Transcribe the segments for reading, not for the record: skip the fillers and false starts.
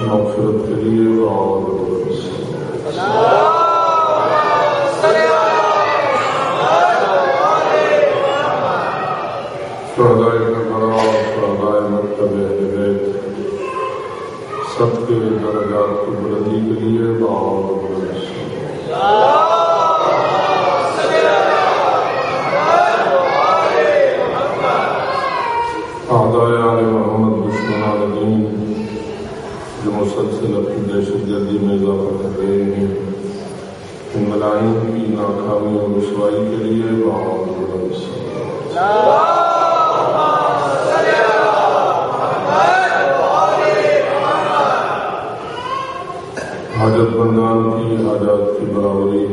مغفرت کے لیے شہدائے کربلا شہدائے مکتب اہل بیت سب کے درجات کی بلندی کے لیے اعدائے آل محمد دشمنان دین جو مسلسل اپنی دہشت گردی میں اضافہ کر رہے ہیں ان ملائم کی ناکامی اور رسوائی کے لیے حاجت مندان کی حاجات کی برابری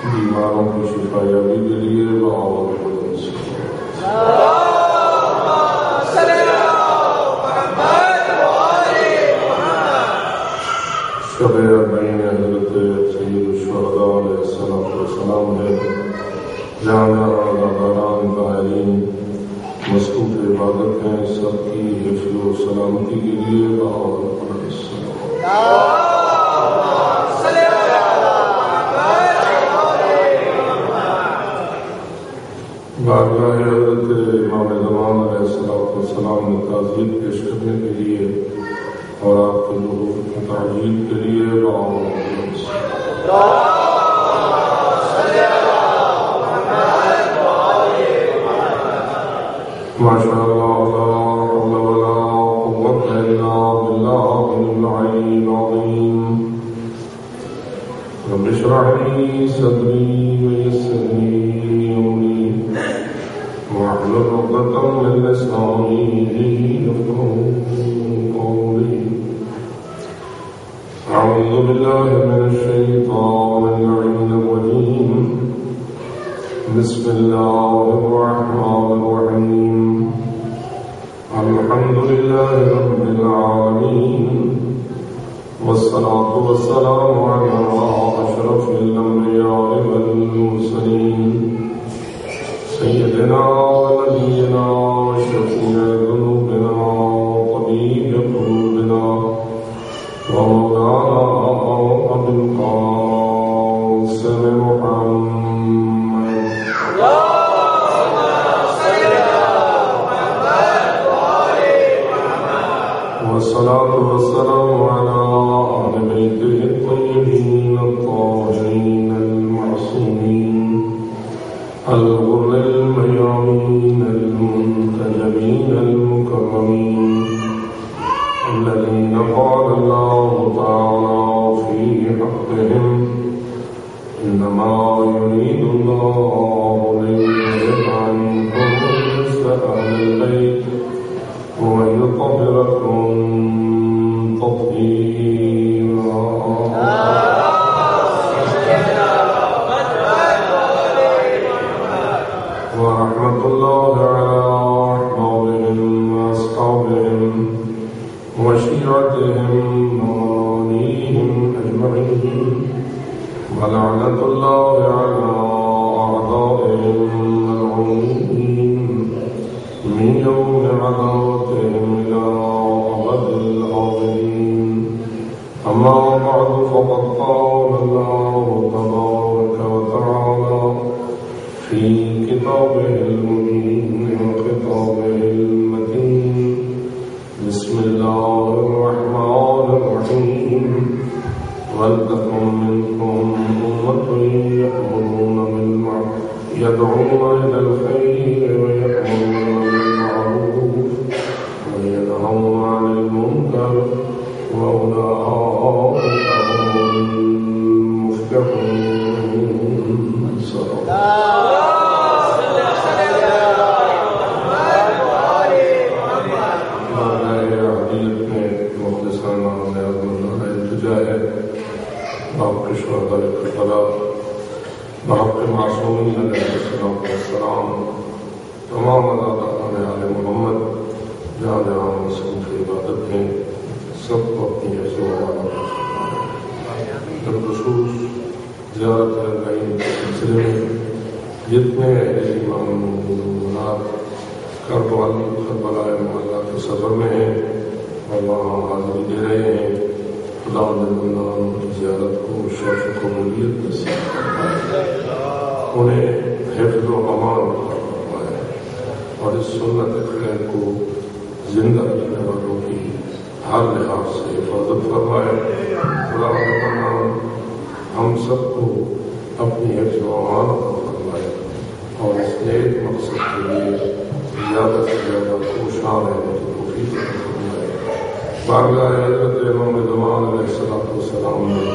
بیماروں کی شفا یابی کے لیے شب اربعین حضرت سید الشہداء علیہ السلام ہے جہاں عزاداران قائلین مصروف عبادت ہیں سب کی حفظ و سلامتی کے لیے بارگاہ حضرت امام زمان علیہ السلام نے تعزیت پیش کرنے کے لیے اور آپ کے ظہور کی تعجیل کے لیے ماشاء اللہ لا حول ولا قوة الا بالله العلی العظیم رب اشرح لي صدری ويسر لي امری واحلل عقدة من لسانی يفقهوا قولي أعوذ بالله من الشيطان اللعين الرجيم بسم الله الرحمن الرحيم الحمد لله رب العالمين والصلاة والسلام على أشرف الأنبياء والمرسلين سيدنا ونبينا وشفيع ذنوبنا وطبيب قلوبنا ومولانا أبي القاسم محمد والصلاة والسلام على أهل بيته الطيبين الطاهرين المعصومين الغر الميامين المنتجبين المكرمين الذين قال الله تعالى في حقهم إنما يريد الله ليذهب عنكم الرجس أهل البيت ويطهركم تطهيرا ورحمة الله على أحبابهم وأصحابهم وشيعتهم ومواليهم أجمعين ولعنة الله على أعدائهم الملعونين من يوم عداوتهم إلى أبد الآبدين أما بعد فقد قال الله تبارك وتعالى في كتابه المبين وخطابه المتين بسم الله الرحمن الرحيم ولتكن منكم أمة يدعون إلى الخير ويأمرون بالمعروف وينهون عن المنكر وأولئك هم المفلحون صدق آپ کے شہداء کربلا بحق معصومین علیہ السلام تمام عزاداران آل محمد جہاں جہاں مسلم کی عبادت ہیں سب کو اپنی حفظ و حفاظت بالخصوص زیارت اربعین کے سلسلے میں جتنے امام کربلا معلّہ کے سفر میں ہیں وہاں حاضری دے رہے ہیں، خدا منان کی زیارت کو شرف قبولیت نصیب فرمائے، انہیں حفظ و امان فرمائے اور اس سنت خیر کو زندہ رکھنے والوں کی ہر لحاظ سے حفاظت فرمائے۔ خدا منان ہم سب کو اپنی حفظ و امان فرمائے اور اس نیک مقصد کے لیے زیادہ سے زیادہ کوشاں رہنے کی توفیق فرمائے۔ بارگاہ حضرت امام زمان علیہ السلام نے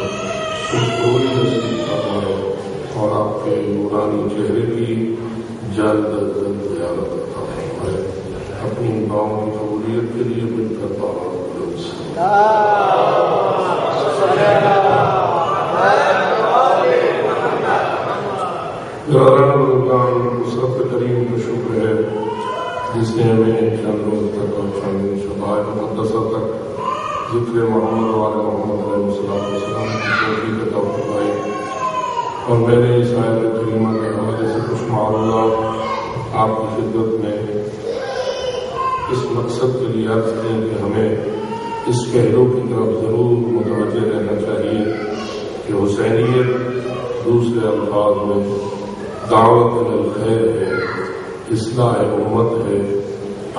سرخروئی نصیب فرمائے اور آپ کے نورانی چہرے کی جلد از جلد زیارت عطا فرمائے۔ اپنی دعاؤں کی قبولیت کے لیے مل کر دعا سب کریم کو شکر ہے جس نے ہمیں چند روز تک اور چند شبائے مقدسہ تک ذکر محمد والے محمد علیہ السلام کی توفیق عطا فرمائی، اور میں نے اس آیت کریمہ کے حوالے سے کچھ معلومات آپ کی خدمت میں اس مقصد کے لیے عرض کی کہ ہمیں اس پہلو کی طرف ضرور متوجہ رہنا چاہیے کہ حسینیت دوسرے الفاظ میں دعوت الخیر ہے، اصلاح امت ہے،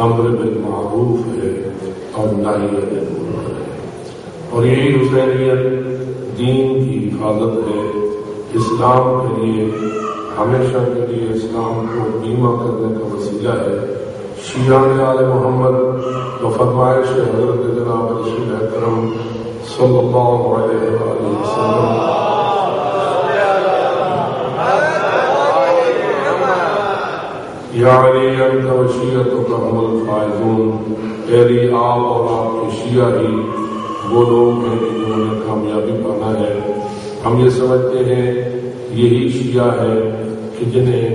امر بالمعروف ہے اور نہی عن المنکر ہے، اور یہی حسینیت دین کی حفاظت ہے، اسلام کے لیے ہمیشہ کے لیے اسلام کو بیمہ کرنے کا وسیلہ ہے۔ شیعان آل محمد و فرمائش حضرت جناب رسول اکرم صلی اللہ علیہ وآلہ وسلم یا علی انت و شیعتک هم الفائزون، اے علی آپ اور آپ کے شیعہ ہی وہ لوگ ہیں جنہوں نے کامیابی پانا ہے۔ ہم یہ سمجھتے ہیں یہی شیعہ ہے کہ جنہیں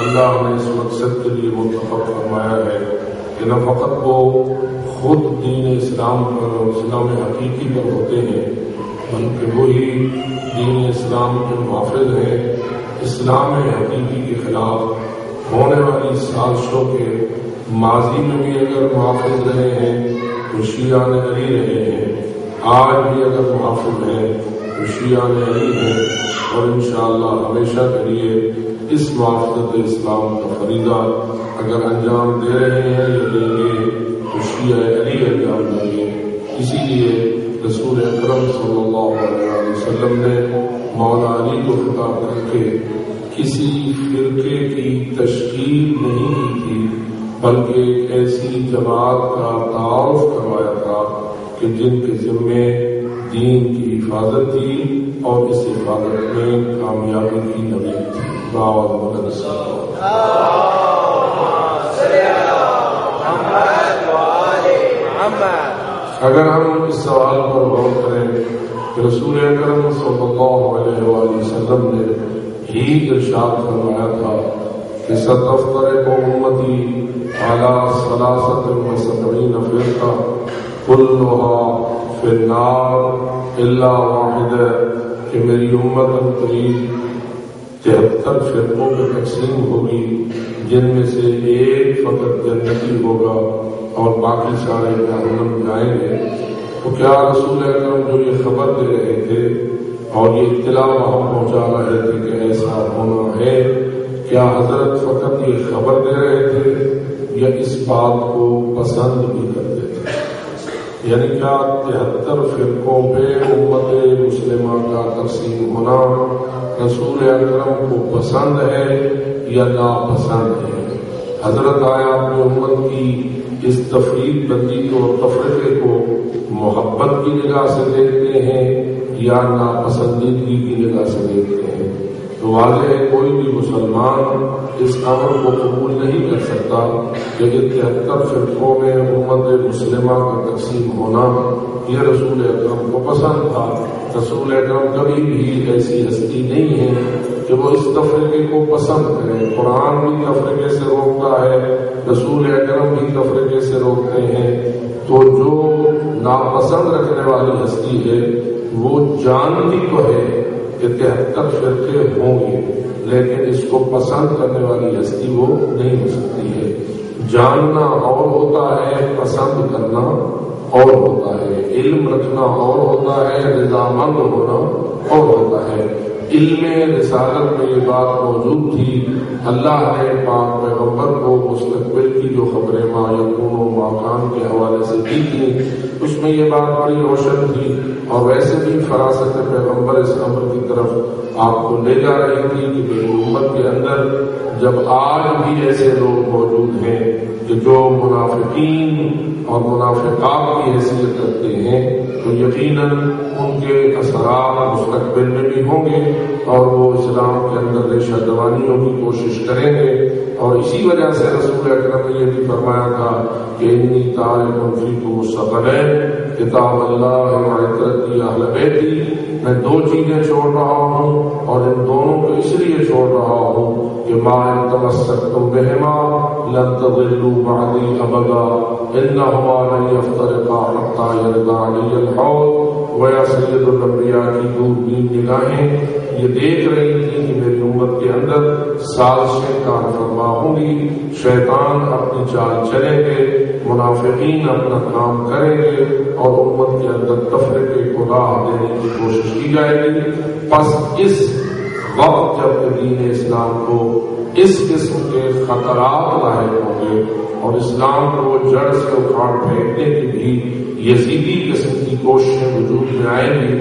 اللہ نے اس مقصد کے لیے منتخب فرمایا ہے کہ نہ فقط وہ خود دین اسلام پر اور اسلام حقیقی پر ہوتے ہیں بلکہ وہی دین اسلام کے محافظ ہیں، اسلام حقیقی کے خلاف ہونے والی سازشوں کے ماضی میں بھی اگر محافظ رہے ہیں تو شیعہ نے علی رہے ہیں، آج بھی اگر محافظ ہیں تو شیعہ نے علی ہیں، اور انشاءاللہ ہمیشہ کے لیے اس محافظت اسلام کا فریضہ اگر انجام دے رہے ہیں یا دیں گے تو شیعہ علی انجام دیں گے۔ اسی لیے رسول اکرم صلی اللہ علیہ وسلم نے مولا علی کو خطاب کر کے کسی فرقے کی تشکیل نہیں کی تھی بلکہ ایک ایسی جماعت کا تعارف کروایا تھا کہ جن کے ذمے دین کی حفاظت تھی اور اس حفاظت میں کامیابی کی نوید تھی۔ اگر ہم اس سوال پر غور کریں کہ رسول اکرم صلی اللہ علیہ وآلہ وسلم نے ہی ارشاد فرمایا تھا کہ ستفترق امتی علی 73 فرقہ کلها فی النار الا واحدہ، کہ میری امت قریب 73 فرقوں میں تقسیم ہوگی جن میں سے ایک فقط جنتی ہوگا اور باقی سارے جہنم جائیں گے۔ تو کیا رسول اکرم جو یہ خبر دے رہے تھے اور یہ اطلاع وہاں پہنچا رہے تھے کہ ایسا ہونا ہے، کیا حضرت فقط یہ خبر دے رہے تھے یا اس بات کو پسند بھی کرتے تھے؟ یعنی کیا 73 فرقوں پہ امت مسلمہ کا تقسیم ہونا رسول اکرم کو پسند ہے یا ناپسند ہے؟ حضرت آیا اپنی امت کی اس تفریق بندی کو اور تفرقے کو محبت کی نگاہ سے دیکھتے ہیں یا ناپسندیدگی کی نگاہ سے دیکھتے ہیں؟ تو واضح ہے کوئی بھی مسلمان اس امر کو قبول نہیں کر سکتا کہ 73 فرقوں میں امت مسلمہ کا تقسیم ہونا یہ رسول اکرم کو پسند تھا۔ رسول اکرم کبھی بھی ایسی ہستی نہیں ہے کہ وہ اس تفرقے کو پسند کرے۔ قرآن بھی تفرقے سے روکتا ہے، رسول اکرم بھی تفرقے سے روکتے ہیں۔ تو جو ناپسند رکھنے والی ہستی ہے وہ جانتی تو ہے کہ 73 فرقے ہوں گے، لیکن اس کو پسند کرنے والی ہستی وہ نہیں ہو سکتی ہے۔ جاننا اور ہوتا ہے، پسند کرنا اور ہوتا ہے، علم رکھنا اور ہوتا ہے، رضامند ہونا اور ہوتا ہے۔ علم رسالت میں یہ بات موجود تھی، اللہ نے پاک پیغمبر کو مستقبل کی جو خبریں ما یکون و ما کان کے حوالے سے دی تھی، اس میں یہ بات بڑی روشن تھی، اور ویسے بھی فراست پیغمبر اس امر کی طرف آپ کو لے جا رہی تھی کہ میری امت کے اندر جب آج بھی ایسے لوگ موجود ہیں کہ جو منافقین اور منافقات کی حیثیت رکھتے ہیں، تو یقیناً ان کے اثرات مستقبل میں بھی ہوں گے، اور وہ اسلام کے اندر ریشہ دوانیوں کی کوشش کریں گے۔ اور اسی وجہ سے رسول اکرم نے یہ بھی فرمایا تھا کہ انی تارک فیکم الثقلین، کتاب اللہ و عترتی اہل بیتی، میں دو چیزیں چھوڑ رہا ہوں، اور ان دونوں کو اس لیے چھوڑ رہا ہوں کہ ما ان تمسکتم بہما لن تضلوا بعدی ابدا انہما لن یفترقا حتی یرد علی الحوض۔ گویا سید الانبیاء کی دوربین نگاہیں یہ دیکھ رہی تھی کہ میری امت کے اندر سازشیں کار فرما ہوں گی، شیطان اپنی چال چلیں گے، منافقین اپنا کام کریں گے، اور امت کے اندر تفرقے کو راہ دینے کی کوشش کی جائے گی۔ پس اس وقت جب کہ دین اسلام کو اس قسم کے خطرات لاحق ہوں گے اور اسلام کو جڑ سے اکھاڑ پھینکنے کی بھی یزیدی قسم کی کوششیں وجود میں آئیں گی،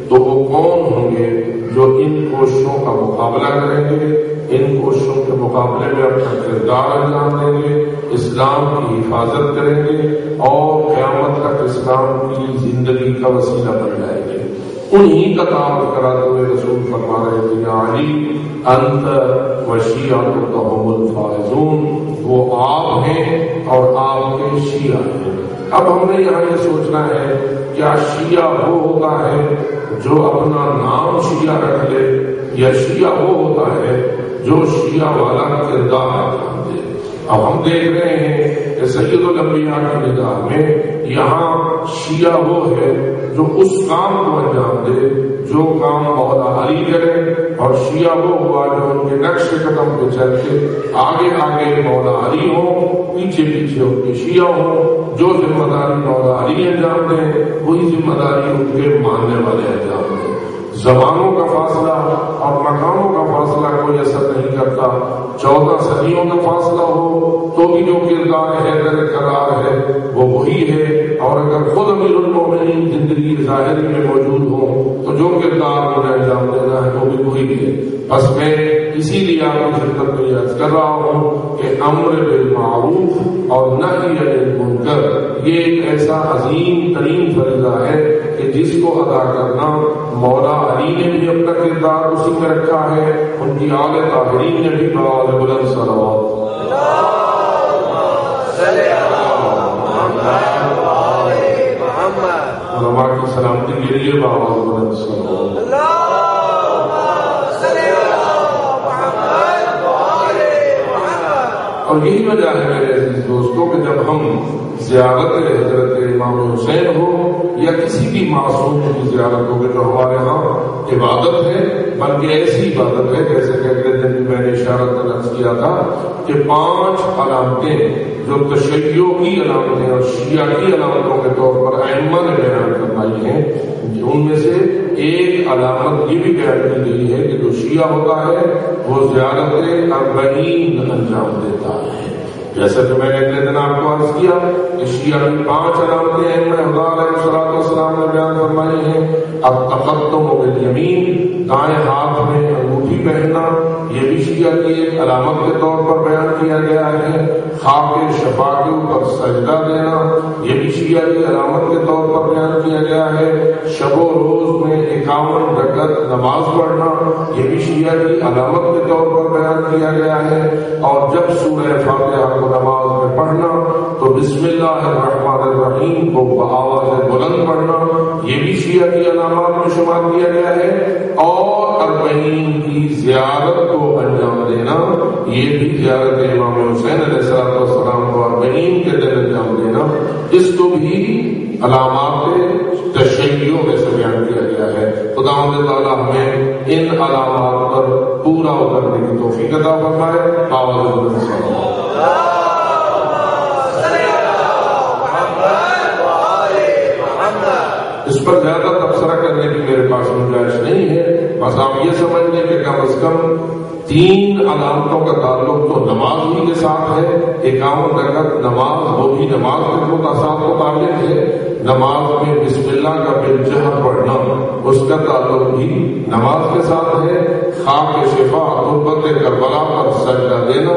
تو وہ کون ہوں گے جو ان کوششوں کا مقابلہ کریں گے، ان کوششوں کے مقابلے میں اپنا کردار انجام دیں گے، اسلام کی حفاظت کریں گے، اور قیامت تک اسلام کی زندگی کا وسیلہ بن جائیں گے۔ انہی کا تعارف کراتے ہوئے رسول فرما رہے تھے یا علی انت و شیعتک هم الفائزون، وہ آپ ہیں اور آپ کے شیعہ ہیں۔ اب ہم نے یہاں یہ سوچنا ہے کیا شیعہ وہ ہوتا ہے جو اپنا نام شیعہ رکھ لے، یا شیعہ وہ ہوتا ہے جو شیعہ والا کردار انجام دے؟ اب ہم دیکھ رہے ہیں کہ سید الانبیاء کی نگاہ میں یہاں شیعہ وہ ہے جو اس کام کو انجام دے جو کام مولا علی کرے، اور شیعہ وہ ہوا جو ان کے نقش قدم پہ چل کے آگے آگے مولا علی ہوں، پیچھے پیچھے ان کے شیعہ ہوں، جو ذمہ داری مولا علی انجام دیں وہی ذمہ داری ان کے ماننے والے انجام دیں۔ زمانوں کا فاصلہ اور مکانوں کا فاصلہ کوئی اثر نہیں کرتا، 14 صدیوں کا فاصلہ ہو تو بھی جو کردار حیدر کرار ہے وہ وہی ہے، اور اگر خود امیر المومنین زندگی ظاہری میں موجود ہوں تو جو کردار انہیں انجام دینا ہے وہ بھی وہی ہے۔ بس میں اسی لیے آپ کی خدمت میں یہ عرض کر رہا ہوں کہ امر بالمعروف اور نہی عن المنکر یہ ایک ایسا عظیم ترین فریضہ ہے کہ جس کو ادا کرنا مولا علی نے بھی اپنا کردار اسی میں رکھا ہے، ان کی آل طاہرین نے بھی بآواز بلند صلوات علماء کی سلامتی کے لیے بآواز بلند صلوات۔ اور یہی وجہ ہے میرے عزیز دوستوں کہ جب ہم زیارت حضرت امام حسین ہو یا کسی بھی معصوم کی زیارت ہو جو ہمارے ہاں عبادت ہے، بلکہ ایسی عبادت ہے جیسے کہ اگلے دن بھی میں نے اشارت عرض کیا تھا کہ 5 علامتیں جو تشیع کی علامتیں اور شیعہ کی علامتوں کے طور پر ائمہ نے بیان کروائی ہیں، ان میں سے ایک علامت یہ بھی بیان کی گئی ہے کہ جو شیعہ ہوتا ہے وہ زیارت 40 انجام دیتا ہے۔ جیسا کہ میں نے اگلے دن آپ کو عرض کیا کہ شیعہ کی 5 علامتیں ائمہ خدا علیہ السلام نے بیان فرمائی ہیں۔ اب تقدم بالیمین، دائیں ہاتھ میں انگوٹھی پہننا، یہ بھی شیعہ کی ایک علامت کے طور پر بیان کیا گیا ہے۔ خاک شفا کے اوپر سجدہ دینا، یہ بھی شیعہ کی علامت کے طور پر بیان کیا گیا ہے۔ شب و روز میں 51 رکعت نماز پڑھنا، یہ بھی شیعہ کی علامت کے طور پر بیان کیا گیا ہے۔ اور جب سورہ فاتحہ کو نماز میں پڑھنا تو بسم اللہ الرحمن الرحیم کو بآواز بلند پڑھنا، یہ بھی شیعہ کی علامات میں شمار کیا گیا ہے۔ اور 40 کی زیارت کو انجام دینا، یہ بھی زیارت امام حسین علیہ السلام کو 40 کے دن انجام دینا، اس کو بھی علامات تشیع میں سے بیان کیا گیا ہے۔ خداوند تعالیٰ ہمیں ان علامات پر پورا اترنے کی توفیق عطا فرمائے۔ اس پر زیادہ تبصرہ کرنے کی میرے پاس گنجائش نہیں ہے. بس آپ یہ سمجھ لیں کہ کم از کم 3 علامتوں کا تعلق تو نماز ہی کے ساتھ ہے. 51 رکعت نماز وہ بھی نماز کے ساتھ متعلق ہے. نماز میں بسم اللہ کا بالجہر پڑھنا اس کا تعلق بھی نماز کے ساتھ ہے. خاک شفا تربت کربلا پر سجدہ دینا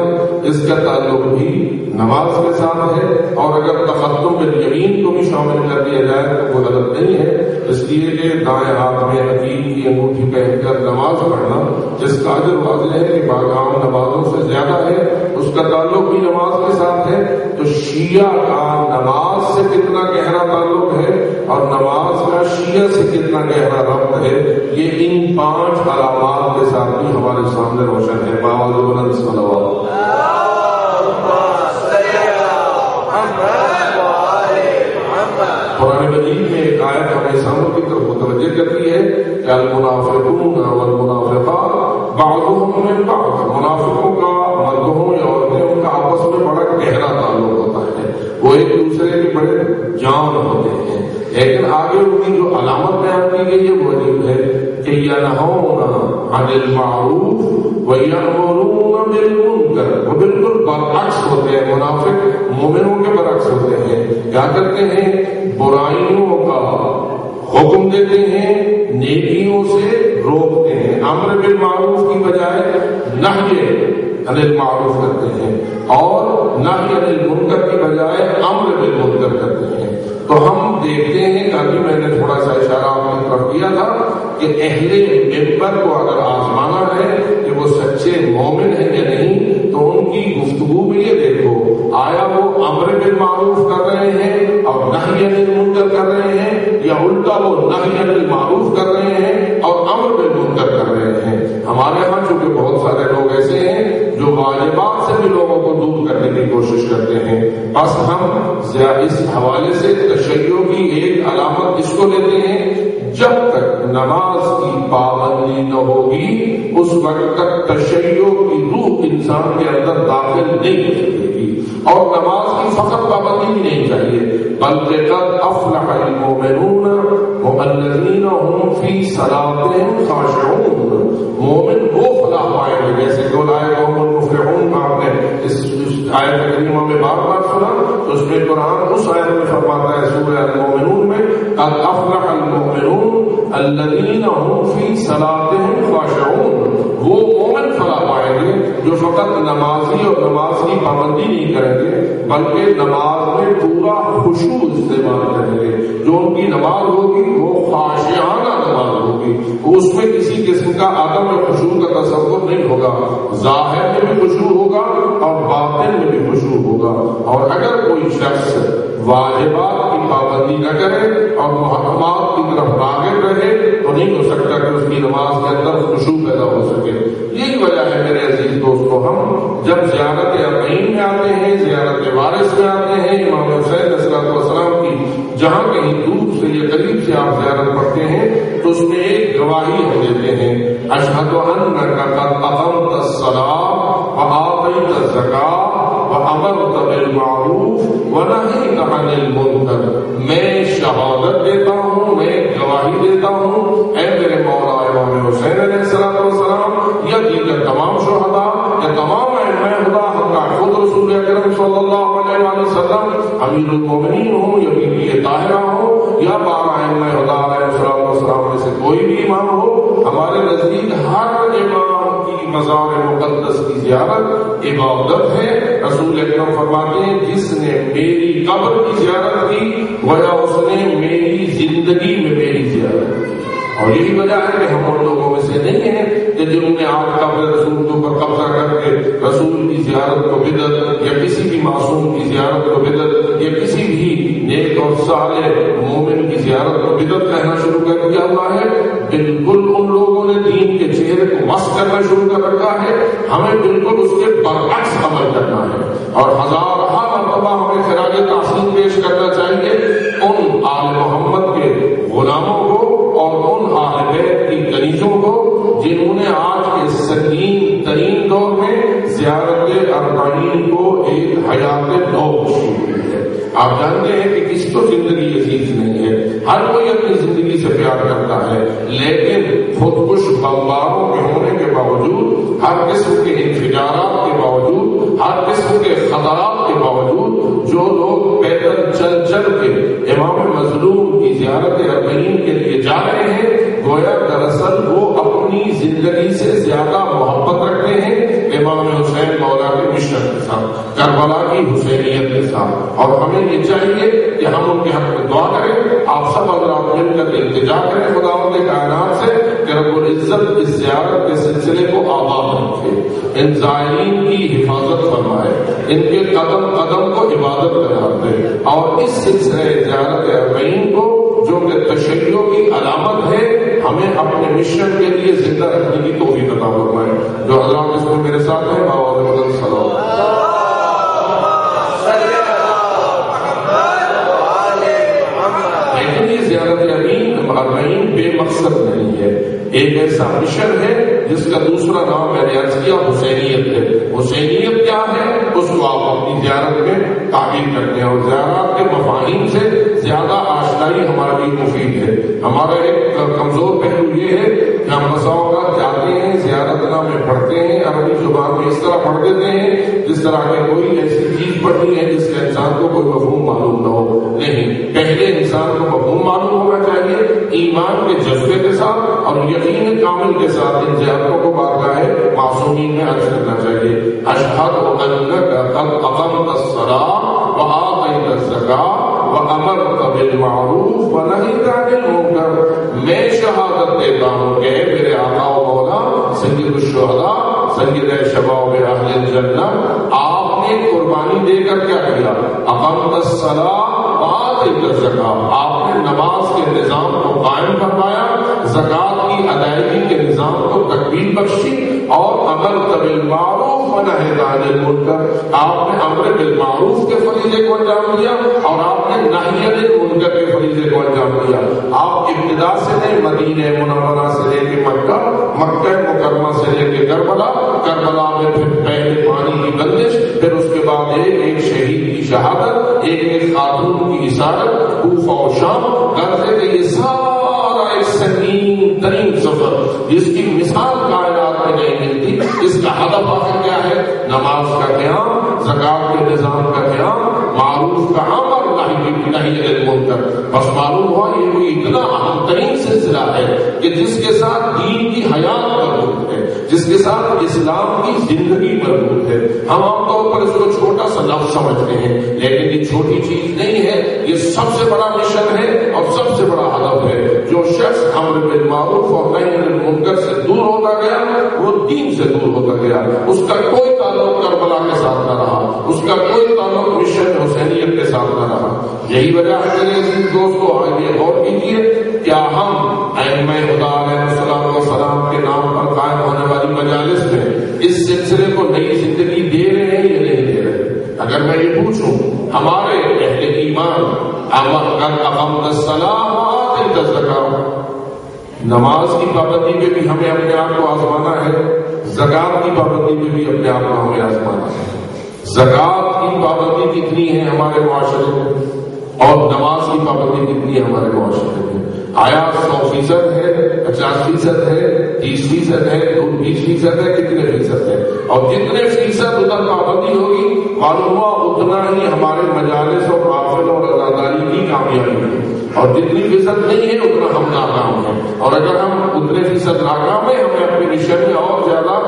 اس کا تعلق بھی نماز کے ساتھ ہے. اور اگر تختم الیمین کو بھی شامل کر دیا جائے تو وہ غلط نہیں ہے، اس لیے کہ دائیں ہاتھ میں عقیق کی انگوٹھی پہن کر نماز پڑھنا جس کا اجر واضح ہے کہ باقاعدہ نمازوں سے زیادہ ہے، اس کا تعلق بھی نماز کے ساتھ ہے. تو شیعہ کا نماز سے کتنا گہرا تعلق ہے اور نماز کا شیعہ سے کتنا گہرا ربط ہے، یہ ان 5 علامات کے ساتھ بھی ہمارے سامنے روشن ہے. باوجود بلند صلوات. قرآن مجید میں ایک آیت ہمیں سامنے کی طرف متوجہ کرتی ہے کہ المنافقون والمنافقات بعضهم من بعض. منافقوں کا مردوں یا عورتوں کا آپس میں بڑا گہرا تعلق ہوتا ہے، وہ ایک دوسرے کے بڑے جان ہوتے ہیں. لیکن آگے ان کی جو علامت بیان کی گئی ہے وہ عجیب ہے کہ ینہون عن المعروف ویأمرون بالمنکر. وہ بالکل برعکس ہوتے ہیں. منافق مومنوں کے برعکس ہوتے ہیں. کیا کرتے ہیں؟ برائیوں کا حکم دیتے ہیں، نیکیوں سے روکتے ہیں. امر بالمعروف کی بجائے نہی عن المعروف کرتے ہیں اور نہی عن المنکر کی بجائے امر بالمنکر کرتے ہیں. تو ہم دیکھتے ہیں کہ ابھی میں نے تھوڑا سا اشارہ آپ کی طرف کیا تھا کہ اہل منبر کو اگر آزمانا ہے کہ وہ سچے مومن ہیں یا نہیں تو ان کی گفتگو میں یہ دیکھو آیا وہ امر بالمعروف کر رہے ہیں اور نہی عن المنکر کر رہے ہیں یا الٹا وہ نہی عن المعروف کر رہے ہیں اور امر بالمنکر کر رہے ہیں. ہمارے ہاں چونکہ بہت سارے لوگ ایسے ہیں جو واجبات سے بھی لوگوں کو دور کرنے کی کوشش کرتے ہیں. بس ہم اس حوالے سے تشیع کی ایک علامت اس کو لیتے ہیں، جب تک نماز کی پابندی نہ ہوگی اس وقت تک تشیع کی روح انسان کے اندر داخل نہیں ہو سکے گی. اور نماز کی فقط پابندی بھی نہیں چاہیے بلکہ قد افلح المؤمنون الذین هم فی صلاتهم خاشعون. مومن وہ فلاح پائیں گے جیسے کہ اولئک هم المفلحون. آپ نے اس آیت کریمہ میں بار بار سنا تو اس میں قرآن اس آیت میں فرماتا ہے سورہ المؤمنون میں قد افلح المؤمنون الذین هم فی صلاتهم خاشعون. وہ مومن فلاح پائیں گے جو فقط نمازی اور نماز کی پابندی نہیں کریں گے بلکہ نماز میں پورا خشوع استعمال کریں گے. جو ان کی نماز ہوگی وہ خاشعانہ نماز ہوگی، اس میں کسی قسم کا عدم خشوع کا تصور نہیں ہوگا. ظاہر میں بھی خشوع ہوگا اور باطن میں بھی خشوع ہوگا. اور اگر کوئی شخص واجبات کی پابندی نہ کرے اور محرمات کی طرف راغب رہے تو نہیں ہو سکتا کہ اس کی نماز کے اندر خشوع پیدا ہو سکے. یہی وجہ ہے میرے عزیز دوستو، ہم جب زیارت اربعین میں آتے ہیں، زیارت وارث میں آتے ہیں، امام حسین علیہ السلام کی جہاں کہیں دور سے یا قریب سے آپ زیارت پڑھتے ہیں تو اس میں ایک گواہی ہم دیتے ہیں، اشہد انک قد اقمت الصلاۃ وآتیت الزکاۃ وامرت بالمعروف ونہیت عن المنکر. میں شہادت دیتا ہوں، میں گواہی دیتا ہوں اے میرے مولا امام حسین علیہ السلام یا دیگر تمام شہداء یا تمام ائمہ خدا کا خود رسول اکرم صلی اللہ علیہ وآلہ وسلم امیر المومنین ہوں یا بیوی طاہرہ ہوں یا 12 ائمہ خدا علیہ السلام میں سے کوئی بھی امام ہو، ہمارے نزدیک ہر امام کی مزار مقدس کی زیارت عبادت ہے. رسول اکرم فرماتے ہیں جس نے میری قبر کی زیارت کی گویا اس نے میری زندگی میں میری زیارت کی. اور یہی وجہ ہے کہ ہم ان لوگوں میں سے نہیں ہیں کہ جنہوں نے آج قبر رسول کے اوپر قبضہ کر کے رسول کی زیارت کو بدعت یا کسی بھی معصوم کی زیارت کو بدعت یا کسی بھی نیک اور صالح مومن کی زیارت کو بدعت کہنا شروع کر دیا ہوا ہے. بالکل ان لوگوں نے دین کے چہرے کو مست کرنا شروع کر رکھا ہے. ہمیں بالکل اس کے برعکس عمل کرنا ہے اور ہزارہ مرتبہ ہمیں خراج تحسین پیش کرنا چاہیے ان آل محمد کے غلاموں کو اور ان اہل بیت کی کنیزوں کو جنہوں نے آج کے سنگین ترین دور میں زیارت اربعین کو ایک حیات نو بخشی ہوئی ہے. آپ جانتے ہیں کہ کسی کو زندگی عزیز نہیں ہے. ہر کوئی اپنی زندگی سے پیار کرتا ہے، لیکن خودکش بمباروں کے ہونے کے باوجود، ہر قسم کے انفجارات کے باوجود، ہر قسم کے خطرات کے باوجود جو لوگ پیدل چل چل کے امام مظلوم کی زیارت اربعین کے لیے جا رہے ہیں، گویا دراصل وہ اپنی زندگی سے زیادہ محبت رکھتے ہیں امام حسین مولا کے مشن کے ساتھ، کربلا کی حسینیت کے ساتھ، اور ہمیں یہ چاہیے کہ ہم ان کے حق میں دعا کریں۔ آپ سب اگر آپ مل کر التجا کریں خداوند کائنات سے کہ رب العزت اس زیارت کے سلسلے کو آباد رکھے، ان زائرین کی حفاظت فرمائے، ان کے قدم قدم کو عبادت قرار دے، اور اس سلسلے زیارت اربعین کو جو کہ تشیع کی علامت ہے، ہمیں اپنے مشن کے لیے زندہ رکھنے کی توفیق عطا فرمائے۔ جو حضرات اس میں میرے ساتھ ہیں، باوجود سلام، لیکن یہ زیارت اربعین بے مقصد نہیں ہے، ایک ایسا مشن ہے جس کا دوسرا نام میں نے عرض کیا حسینیت ہے۔ حسینیت کیا ہے اس کو آپ اپنی زیارت میں تعبیر کرتے ہیں، اور زیارات کے مفاہیم سے زیادہ آشنائی ہمارے لیے مفید ہے۔ ہمارا ایک کمزور پہلو یہ ہے کہ ہم بسا اوقات جاتے ہیں، زیارت نامے پڑھتے ہیں، عربی زبان میں اس طرح پڑھ دیتے ہیں جس طرح کہ کوئی ایسی چیز پڑھنی ہے جس کا انسان کو کوئی مفہوم معلوم نہ ہو۔ نہیں، پہلے انسان کو مفہوم معلوم ہونا چاہیے، ایمان کے جذبے کے ساتھ اور یقین کامل کے ساتھ ان زیارتوں کو بارگاہ معصومین میں عرض کرنا چاہیے۔ اشہد انک قد اقمت الصلاۃ وآتیت الزکاۃ وامرت بالمعروف ونہیت عن المنکر، میں شہادت دیتا ہوں کہ میرے آقا و مولا سید الشہداء سید شباب اہل الجنہ، آپ نے قربانی دے کر کیا کیا؟ اقمت الصلاۃ وآتیت الزکاۃ، آپ نے نماز کے نظام کو قائم فرمایا، زکات کی ادائیگی کے نظام کو تکمیل بخشی، اور امرت بالمعروف ونہیت عن المنکر، آپ نے امر بالمعروف کے فریضے کو انجام دیا اور آپ نے نہی عن المنکر کے فریضے کو انجام دیا۔ آپ ابتدا سے نہیں، مدینہ منورہ سے لے کے مکہ، مکہ مکرمہ سے لے کے کربلا، کربلا میں پھر پہلے پانی کی بندش، پھر اس کے بعد ایک ایک شہید کی شہادت، ایک ایک خاتون کی اسارت، کوفہ و شام، غرض ہے کہ یہ سارا ایک سنگین ترین سفر جس کی مثال کائنات میں نہیں ملتی، اس کا ہدف آخر کیا ہے؟ نماز کا قیام، زکات کے نظام کا قیام، معروف کا امر، نہی عن المنکر۔ بس معلوم ہوا یہ کوئی اتنا اہم ترین سلسلہ ہے کہ جس کے ساتھ دین کی حیات مربوط ہے، جس کے ساتھ اسلام کی زندگی مربوط ہے۔ ہم عام طور پر اس کو چھوٹا سا لفظ سمجھتے ہیں، لیکن یہ چھوٹی چیز نہیں ہے، یہ سب سے بڑا مشن ہے اور سب سے بڑا ہدف ہے۔ جو شخص امر بالمعروف اور نہی عن المنکر سے دور ہوتا گیا وہ دین سے دور ہوتا گیا، اس کا کوئی تعلق کربلا کے ساتھ نہ رہا، اس کا کوئی تعلق مشن حسینیت کے ساتھ نہ رہا۔ یہی وجہ ہے میرے عزیز دوستو، آئیے غور کیجیے، کیا ہم ائمہ خدا علیہ الصلوۃ والسلام کے نام پر قائم ہونے والی مجالس میں اس سلسلے کو نئی زندگی دے رہے ہیں یا نہیں دے رہے؟ اگر میں یہ پوچھوں، ہمارے اہل ایمان اقمت الصلاۃ وآتیت الزکاۃ، نماز کی پابندی میں بھی ہمیں اپنے آپ کو آزمانا ہے، زکات کی پابندی میں بھی اپنے آپ کو ہمیں آزمانا ہے۔ زکات کی پابندی کتنی ہے ہمارے معاشرے میں اور نماز کی پابندی کتنی ہے ہمارے معاشرے میں؟ آیا 100% ہے، 50% ہے، 30% ہے، 20% ہے، کتنے فیصد ہے؟ اور جتنے فیصد ادھر پابندی ہوگی معلوم ہوا اتنا ہی ہمارے مجالس اور محافل اور اداداری کی کامیابی ہے، اور جتنی فیصد نہیں ہے اتنا ہم ناکام ہیں۔ اور اگر ہم اتنے فیصد ناکام ہیں، ہمیں اپنے مشن میں اور زیادہ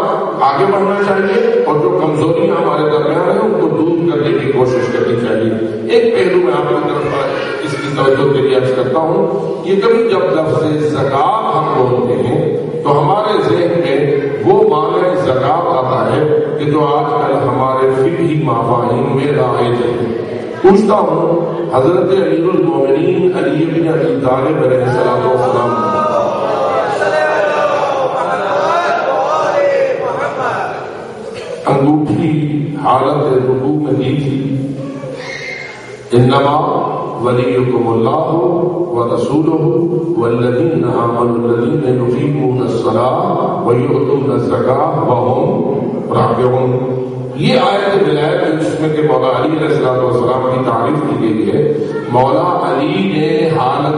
آگے بڑھنا چاہیے، اور جو کمزوریاں ہمارے درمیان ہیں ان کو دور کرنے کی کوشش کرنی چاہیے۔ ایک پہلو میں آپ کی طرف اس کی توجہ کے لیے عرض کرتا ہوں، یہ کبھی جب لفظ زکات ہم بولتے ہیں تو ہمارے ذہن میں وہ معنی زکات آتا ہے کہ جو آج کل ہمارے فقہی مفاہیم میں رائج ہے۔ پوچھتا ہوں، حضرت امیر المومنین علی بن ابی طالب علیہ السلام انگوٹھی حالت رکوع میں دی تھی، انما ولیکم اللہ ورسولہ والذین آمنوا الذین یقیمون الصلاۃ ویؤتون الزکاۃ وہم راکعون۔ یہ آیت ولایت جس میں کہ مولا علی علیہ السلام کی تعریف کی گئی ہے، مولا علی نے حالت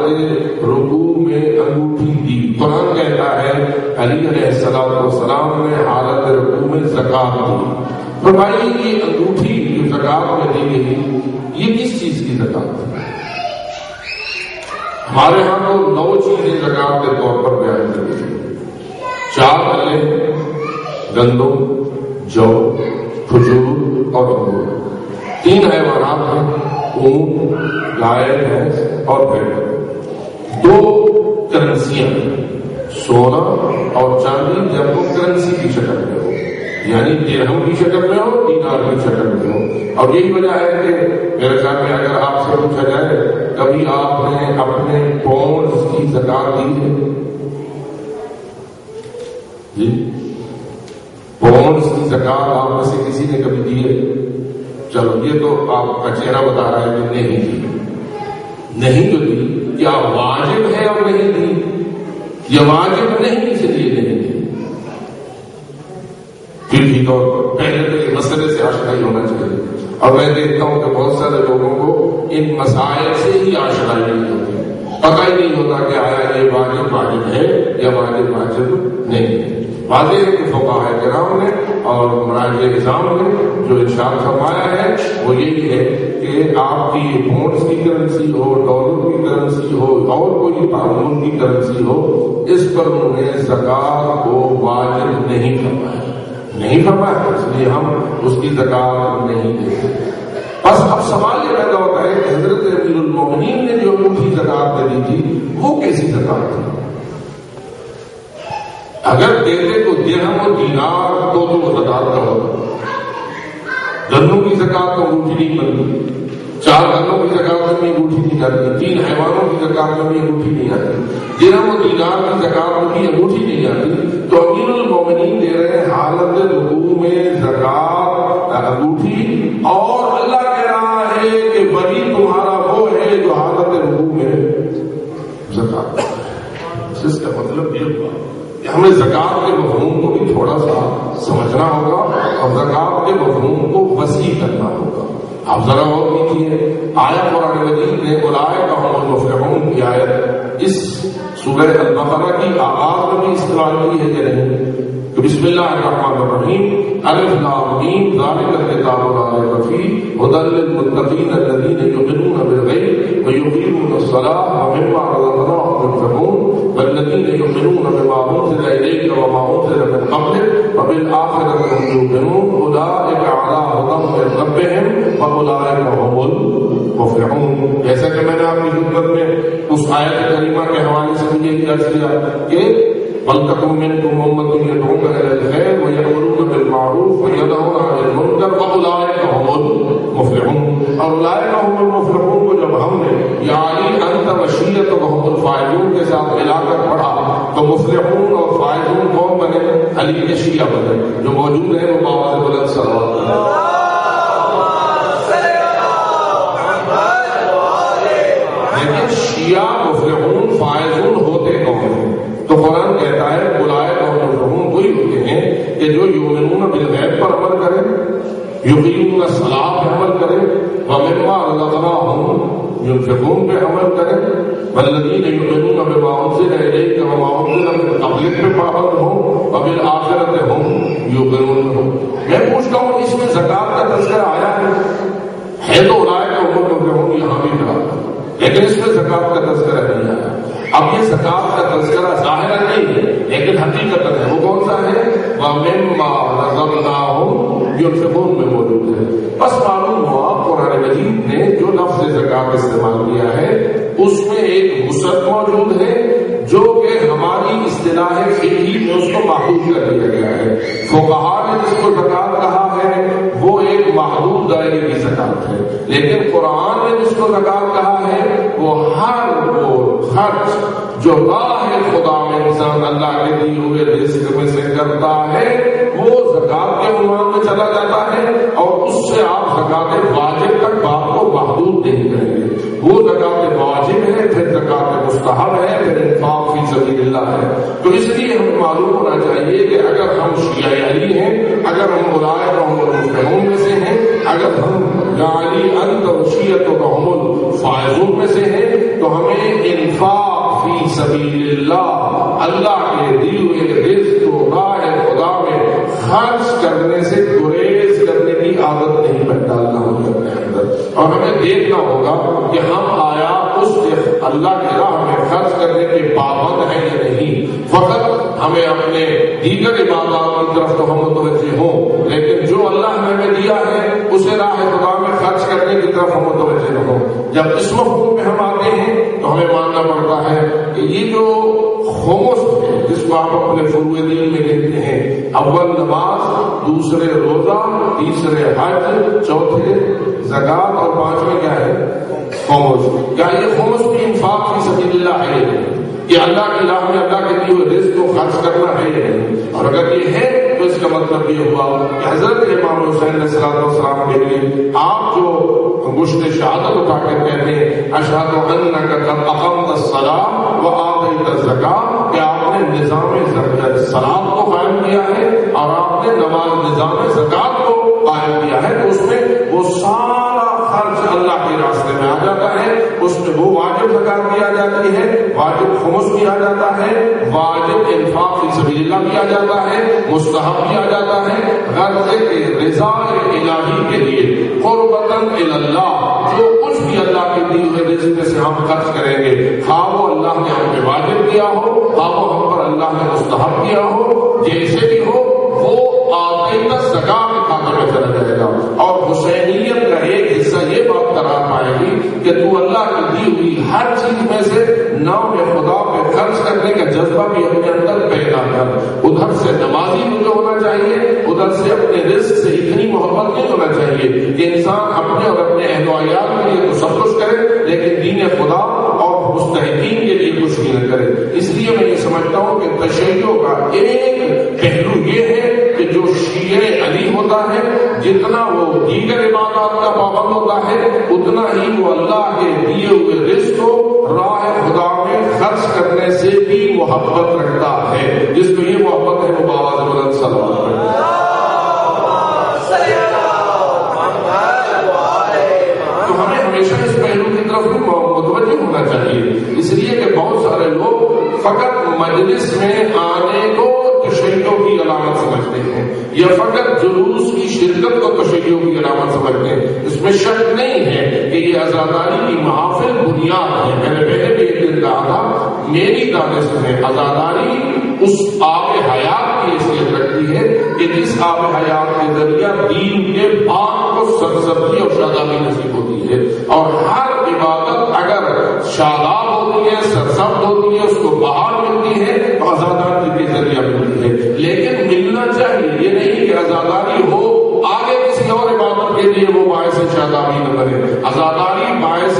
رکوع میں انگوٹھی دی۔ قرآن کہتا ہے علی علیہ السلام نے حالت رکوع میں زکات دی۔ تو بھائی یہ انگوٹھی جو زکات میں دی گئی یہ کس چیز کی زکات ہے؟ ہمارے ہاں تو 9 چیزیں زکات کے طور پر بیان کی گئی، 4 دلیں، گندم، جو، کھجور اور انگور، 3 حیوانات ہیں، اونٹ، گائے، بھینس اور بھیڑ، 2 کرنسیاں، سونا اور چاندی جب وہ کرنسی کی شکل میں ہو، یعنی درہم کی شکل میں ہو، دینار کی شکل میں ہو۔ اور یہی وجہ ہے کہ میرے خیال میں اگر آپ سے پوچھا جائے کبھی آپ نے اپنے پاؤنڈز کی زکات دی ہے؟ جی، پاؤنڈز کی زکات آپ میں سے کسی نے کبھی دی ہے؟ چلو یہ تو آپ کا چہرہ بتا رہا ہے کہ نہیں دی، نہیں جو دی، کیا واجب ہے اور نہیں دی؟ یہ واجب نہیں اس لیے نہیں دی، پھر بھی تو پہلے تو یہ مسئلے سے آشنائی ہونا چاہیے۔ اور میں دیکھتا ہوں کہ بہت سارے لوگوں کو ان مسائل سے ہی آشنائی نہیں ہوتی، پتہ ہی نہیں ہوتا کہ آیا یہ واجب ہے یا واجب نہیں ہے۔ واضح ہے کہ فقہاء کرام نے اور مراجع نظام نے جو ارشاد فرمایا ہے وہ یہی ہے کہ آپ کی پاؤنڈز کی کرنسی ہو، ڈالر کی کرنسی ہو اور کوئی تعاون کی کرنسی ہو، اس پر انہوں نے زکات کو واجب نہیں فرمایا، اس لیے ہم اس کی زکات نہیں دیتے۔ بس اب سوال یہ پیدا ہوتا ہے کہ حضرت امیر المومنین نے جو انگوٹھی زکات میں دی تھی وہ کیسی زکات تھی؟ اگر دیتے تو درہم و دینار تو زکات کا ہوتا، گندوں کی زکات تو انگوٹھی نہیں بنتی، 4 گندوں کی زکات میں انگوٹھی نہیں آتی، 3 حیوانوں کی زکات میں انگوٹھی نہیں آتی، درہم و دینار کی زکات میں انگوٹھی نہیں آتی، تو امیر المومنین دے رہے ہیں حالت رکوع میں زکات انگوٹھی، اور اللہ کہہ رہا ہے کہ ولی تمہارا وہ ہے جو حالت رکوع میں زکات۔ اس کا مطلب یہ ہوا کہ ہمیں زکات کے مفہوم کو بھی تھوڑا سا سمجھنا ہوگا اور زکات کے مفہوم کو وسیع کرنا ہوگا۔ آپ ذرا غور کیجیے، آیت قرآن مجید نے اولئک هم المفلحون کی آیت اس سورہ البقرہ کی آغاز میں بھی استعمال کی ہے کہ نہیں؟ کہ بسم اللہ الرحمن الرحیم، الف لام میم، ذالک الکتاب لا ریب فیہ ھدی للمتقین الذین یؤمنون بالغیب ویقیمون الصلاۃ ومما رزقناهم ينفقون والذین یؤمنون بما انزل الیک وما انزل من قبلک وبالآخرۃ هم یوقنون اولئک علی ھدی من ربہم واولئک هم المفلحون۔ جیسا کہ میں نے آپ کی خدمت میں اس آیت کریمہ کے حوالے سے بھی یہ عرض کیا کہ وَلْتَكُن مِّنكُمْ أُمَّةٌ يَدْعُونَ إِلَى الْخَيْرِ وَيَأْمُرُونَ بِالْمَعْرُوفِ وَيَنْهَوْنَ عَنِ الْمُنكَرِ وَأُولَٰئِكَ هُمُ الْمُفْلِحُونَ۔ اور اولئک هم المفلحون کو جب ہم نے یا علی انت وشیت وهم الفائزون کے ساتھ ملا کر پڑھا تو مفلحون اور فائزون کون بنے؟ علی کے شیعہ بنے، جو موجود ہیں وہ بآواز بلند صلوات۔ لیکن شیعہ مفلحون فائزون ہوتے کون ہیں؟ تو قرآن کہتا ہے اولئک هم المفلحون وہی ہوتے ہیں کہ جو یؤمنون بالغیب پر عمل کریں، یقیمون الصلاۃ پہ عمل کریں، ومما رزقناهم ينفقون پہ عمل کریں، والذین یؤمنون بما انزل الیک وما انزل من قبلک پہ پابند ہوں، وبالآخرۃ هم یوقنون۔ میں پوچھتا ہوں اس میں زکات کا تذکرہ آیا ہے تو اولئک هم المفلحون یہاں بھی کہا، لیکن اس میں زکات کا تذکرہ نہیں آیا۔ اب یہ زکات کا تذکرہ ظاہر نہیں ہے لیکن حقیقت ہے، وہ کون سا ہے؟ وَمِمَّا رَزَقْنَاهُمْ يُنْفِقُونَ میں موجود ہے۔ بس معلوم ہوا قرآن مجید نے جو لفظ زکات استعمال کیا ہے اس میں ایک وسعت موجود ہے جو کہ ہماری اصطلاح فقہی میں اس کو محدود کر دیا گیا ہے۔ فقہاء نے جس کو زکات کہا ہے وہ ایک محدود دائرے کی زکات ہے، لیکن قرآن نے جس کو زکات کہا ہے وہ ہر وہ خرچ جو راہ خدا میں انسان اللہ کے دیے ہوئے رزق میں سے کرتا ہے وہ زکات کے عنوان میں چلا جاتا ہے، اور اس سے آپ زکات واجب تک بات کو محدود نہیں کریں گے۔ وہ زکات واجب ہے، پھر زکات مستحب ہے، پھر انفاق فی سبیل اللہ ہے۔ تو اس لیے ہمیں معلوم ہونا چاہیے کہ اگر ہم شیعہ علی ہیں، اگر اگر ہم اولئک هم المفلحون میں سے ہیں، اگر ہم جعلی انت وشیتکم الفائزون میں سے ہیں، تو ہمیں انفاق فی سبیل اللہ، اللہ کے دیے ہوئے رزق کو راہ خدا میں خرچ کرنے سے گریز کرنے کی عادت نہیں ڈالنا ہوگی اپنے اندر، اور ہمیں دیکھنا ہوگا کہ ہم آیا اس اللہ کی راہ میں خرچ کرنے کے پابند ہیں یا نہیں۔ فقط ہمیں اپنے دیگر عبادات کی طرف تو ہم متوجہ ہوں، لیکن جو اللہ نے ہمیں دیا ہے اسے راہ خدا میں خرچ کرنے کی طرف ہم متوجہ نہ ہوں۔ جب اس مفہوم میں ہم آتے ہیں تو ہمیں ماننا پڑتا ہے کہ یہ جو خمس ہے جس کو آپ اپنے فروع دین میں کہتے ہیں، اول نماز، دوسرے روزہ، تیسرے حج، چوتھے زکوٰۃ اور پانچویں کیا ہے خمس، کیا یہ خمس بھی انفاق فی سبیل اللہ ہے کہ اللہ کی راہ میں اللہ کے دیے ہوئے رزق کو خرچ کرنا ہے یا نہیں؟ اور اگر یہ ہے تو اس کا مطلب یہ ہوا کہ حضرت امام حسین علیہ السلام کے لیے آپ جو گشت شہادت اٹھا کر کہتے ہیں اشہد انک قد اقمت الصلاۃ وآتیت الزکاۃ، کہ آپ نے نظام صلاۃ کو قائم کیا ہے اور آپ نے نظام زکوٰۃ کو قائم کیا ہے، تو اس میں وہ سارا خرچ اللہ کے راستے میں آ جاتا ہے، اس میں وہ واجب زکوٰۃ بھی آ جاتی ہے، واجب خمس بھی آ جاتا ہے، واجب انفاق فی سبیل اللہ بھی آ جاتا ہے، مستحب بھی آ جاتا ہے، غرض رضا الہی کے لیے قربتاً الی اللہ، جو کچھ بھی اللہ کے دیے ہوئے رزق میں سے ہم خرچ کریں گے، خواہ وہ اللہ نے ہم پہ واجب کیا ہو، خواہ وہ ہم پر اللہ نے مستحب کیا ہو، جیسے بھی ہو وہ آتیت الزکاۃ کے کھاتے میں چلا جائے گا۔ اور حسینیت کا ایک حصہ یہ بات قرار پائے گی کہ تو اللہ کی دی ہوئی ہر چیز میں سے نام خدا پہ خرچ کرنے کا جذبہ بھی اپنے اندر پیدا کر۔ ادھر سے نمازی مجھے ہونا چاہیے، ادھر سے اپنے رزق سے اتنی محبت نہیں ہونا چاہیے کہ انسان اپنے اور اپنے اہل و عیال کے لیے تو سب کچھ کرے لیکن دین خدا اور مستحقین کے لیے کچھ بھی نہ کرے۔ اس لیے میں یہ سمجھتا ہوں کہ تشیع کا ایک پہلو یہ ہے کہ جو شیعہ علی ہوتا ہے جتنا وہ دیگر عبادات کا پابند ہوتا ہے اتنا ہی وہ اللہ کے دیے ہوئے رزق کو راہ خدا میں خرچ کرنے سے بھی محبت رکھتا ہے، جس میں یہ محبت ہے وہ بآواز بلند صلوات پڑھتا ہے۔ تو ہمیں ہمیشہ اس پہلو کی طرف بھی متوجہ ہونا چاہیے، اس لیے کہ بہت سارے لوگ فقط مجلس میں آنے کو تشیع کی علامت سمجھتے ہیں یا فقط جلوس کی شرکت کو تشیع کی علامت سمجھتے ہیں۔ اس میں شک نہیں ہے کہ یہ عزاداری کی محافل بنیاد ہے۔ میں نے پہلے بھی ایک دن کہا تھا میری دانش میں عزاداری اس آب حیات کی حیثیت رکھتی ہے کہ جس آب حیات کے ذریعہ دین کے پاک کو سرسبزی اور شادابی نصیب ہوتی ہے، اور ہر عبادت اگر شاداب ہوتی ہے، سرسبز ہوتی ہے، اس کو بہار ملتی ہے تو عزاداری کے ذریعہ ملتی ہے۔ لیکن ملنا چاہیے، یہ نہیں کہ عزاداری ہو آگے کسی اور عبادت کے لیے وہ باعث شادابی نہ بنے، عزاداری باعث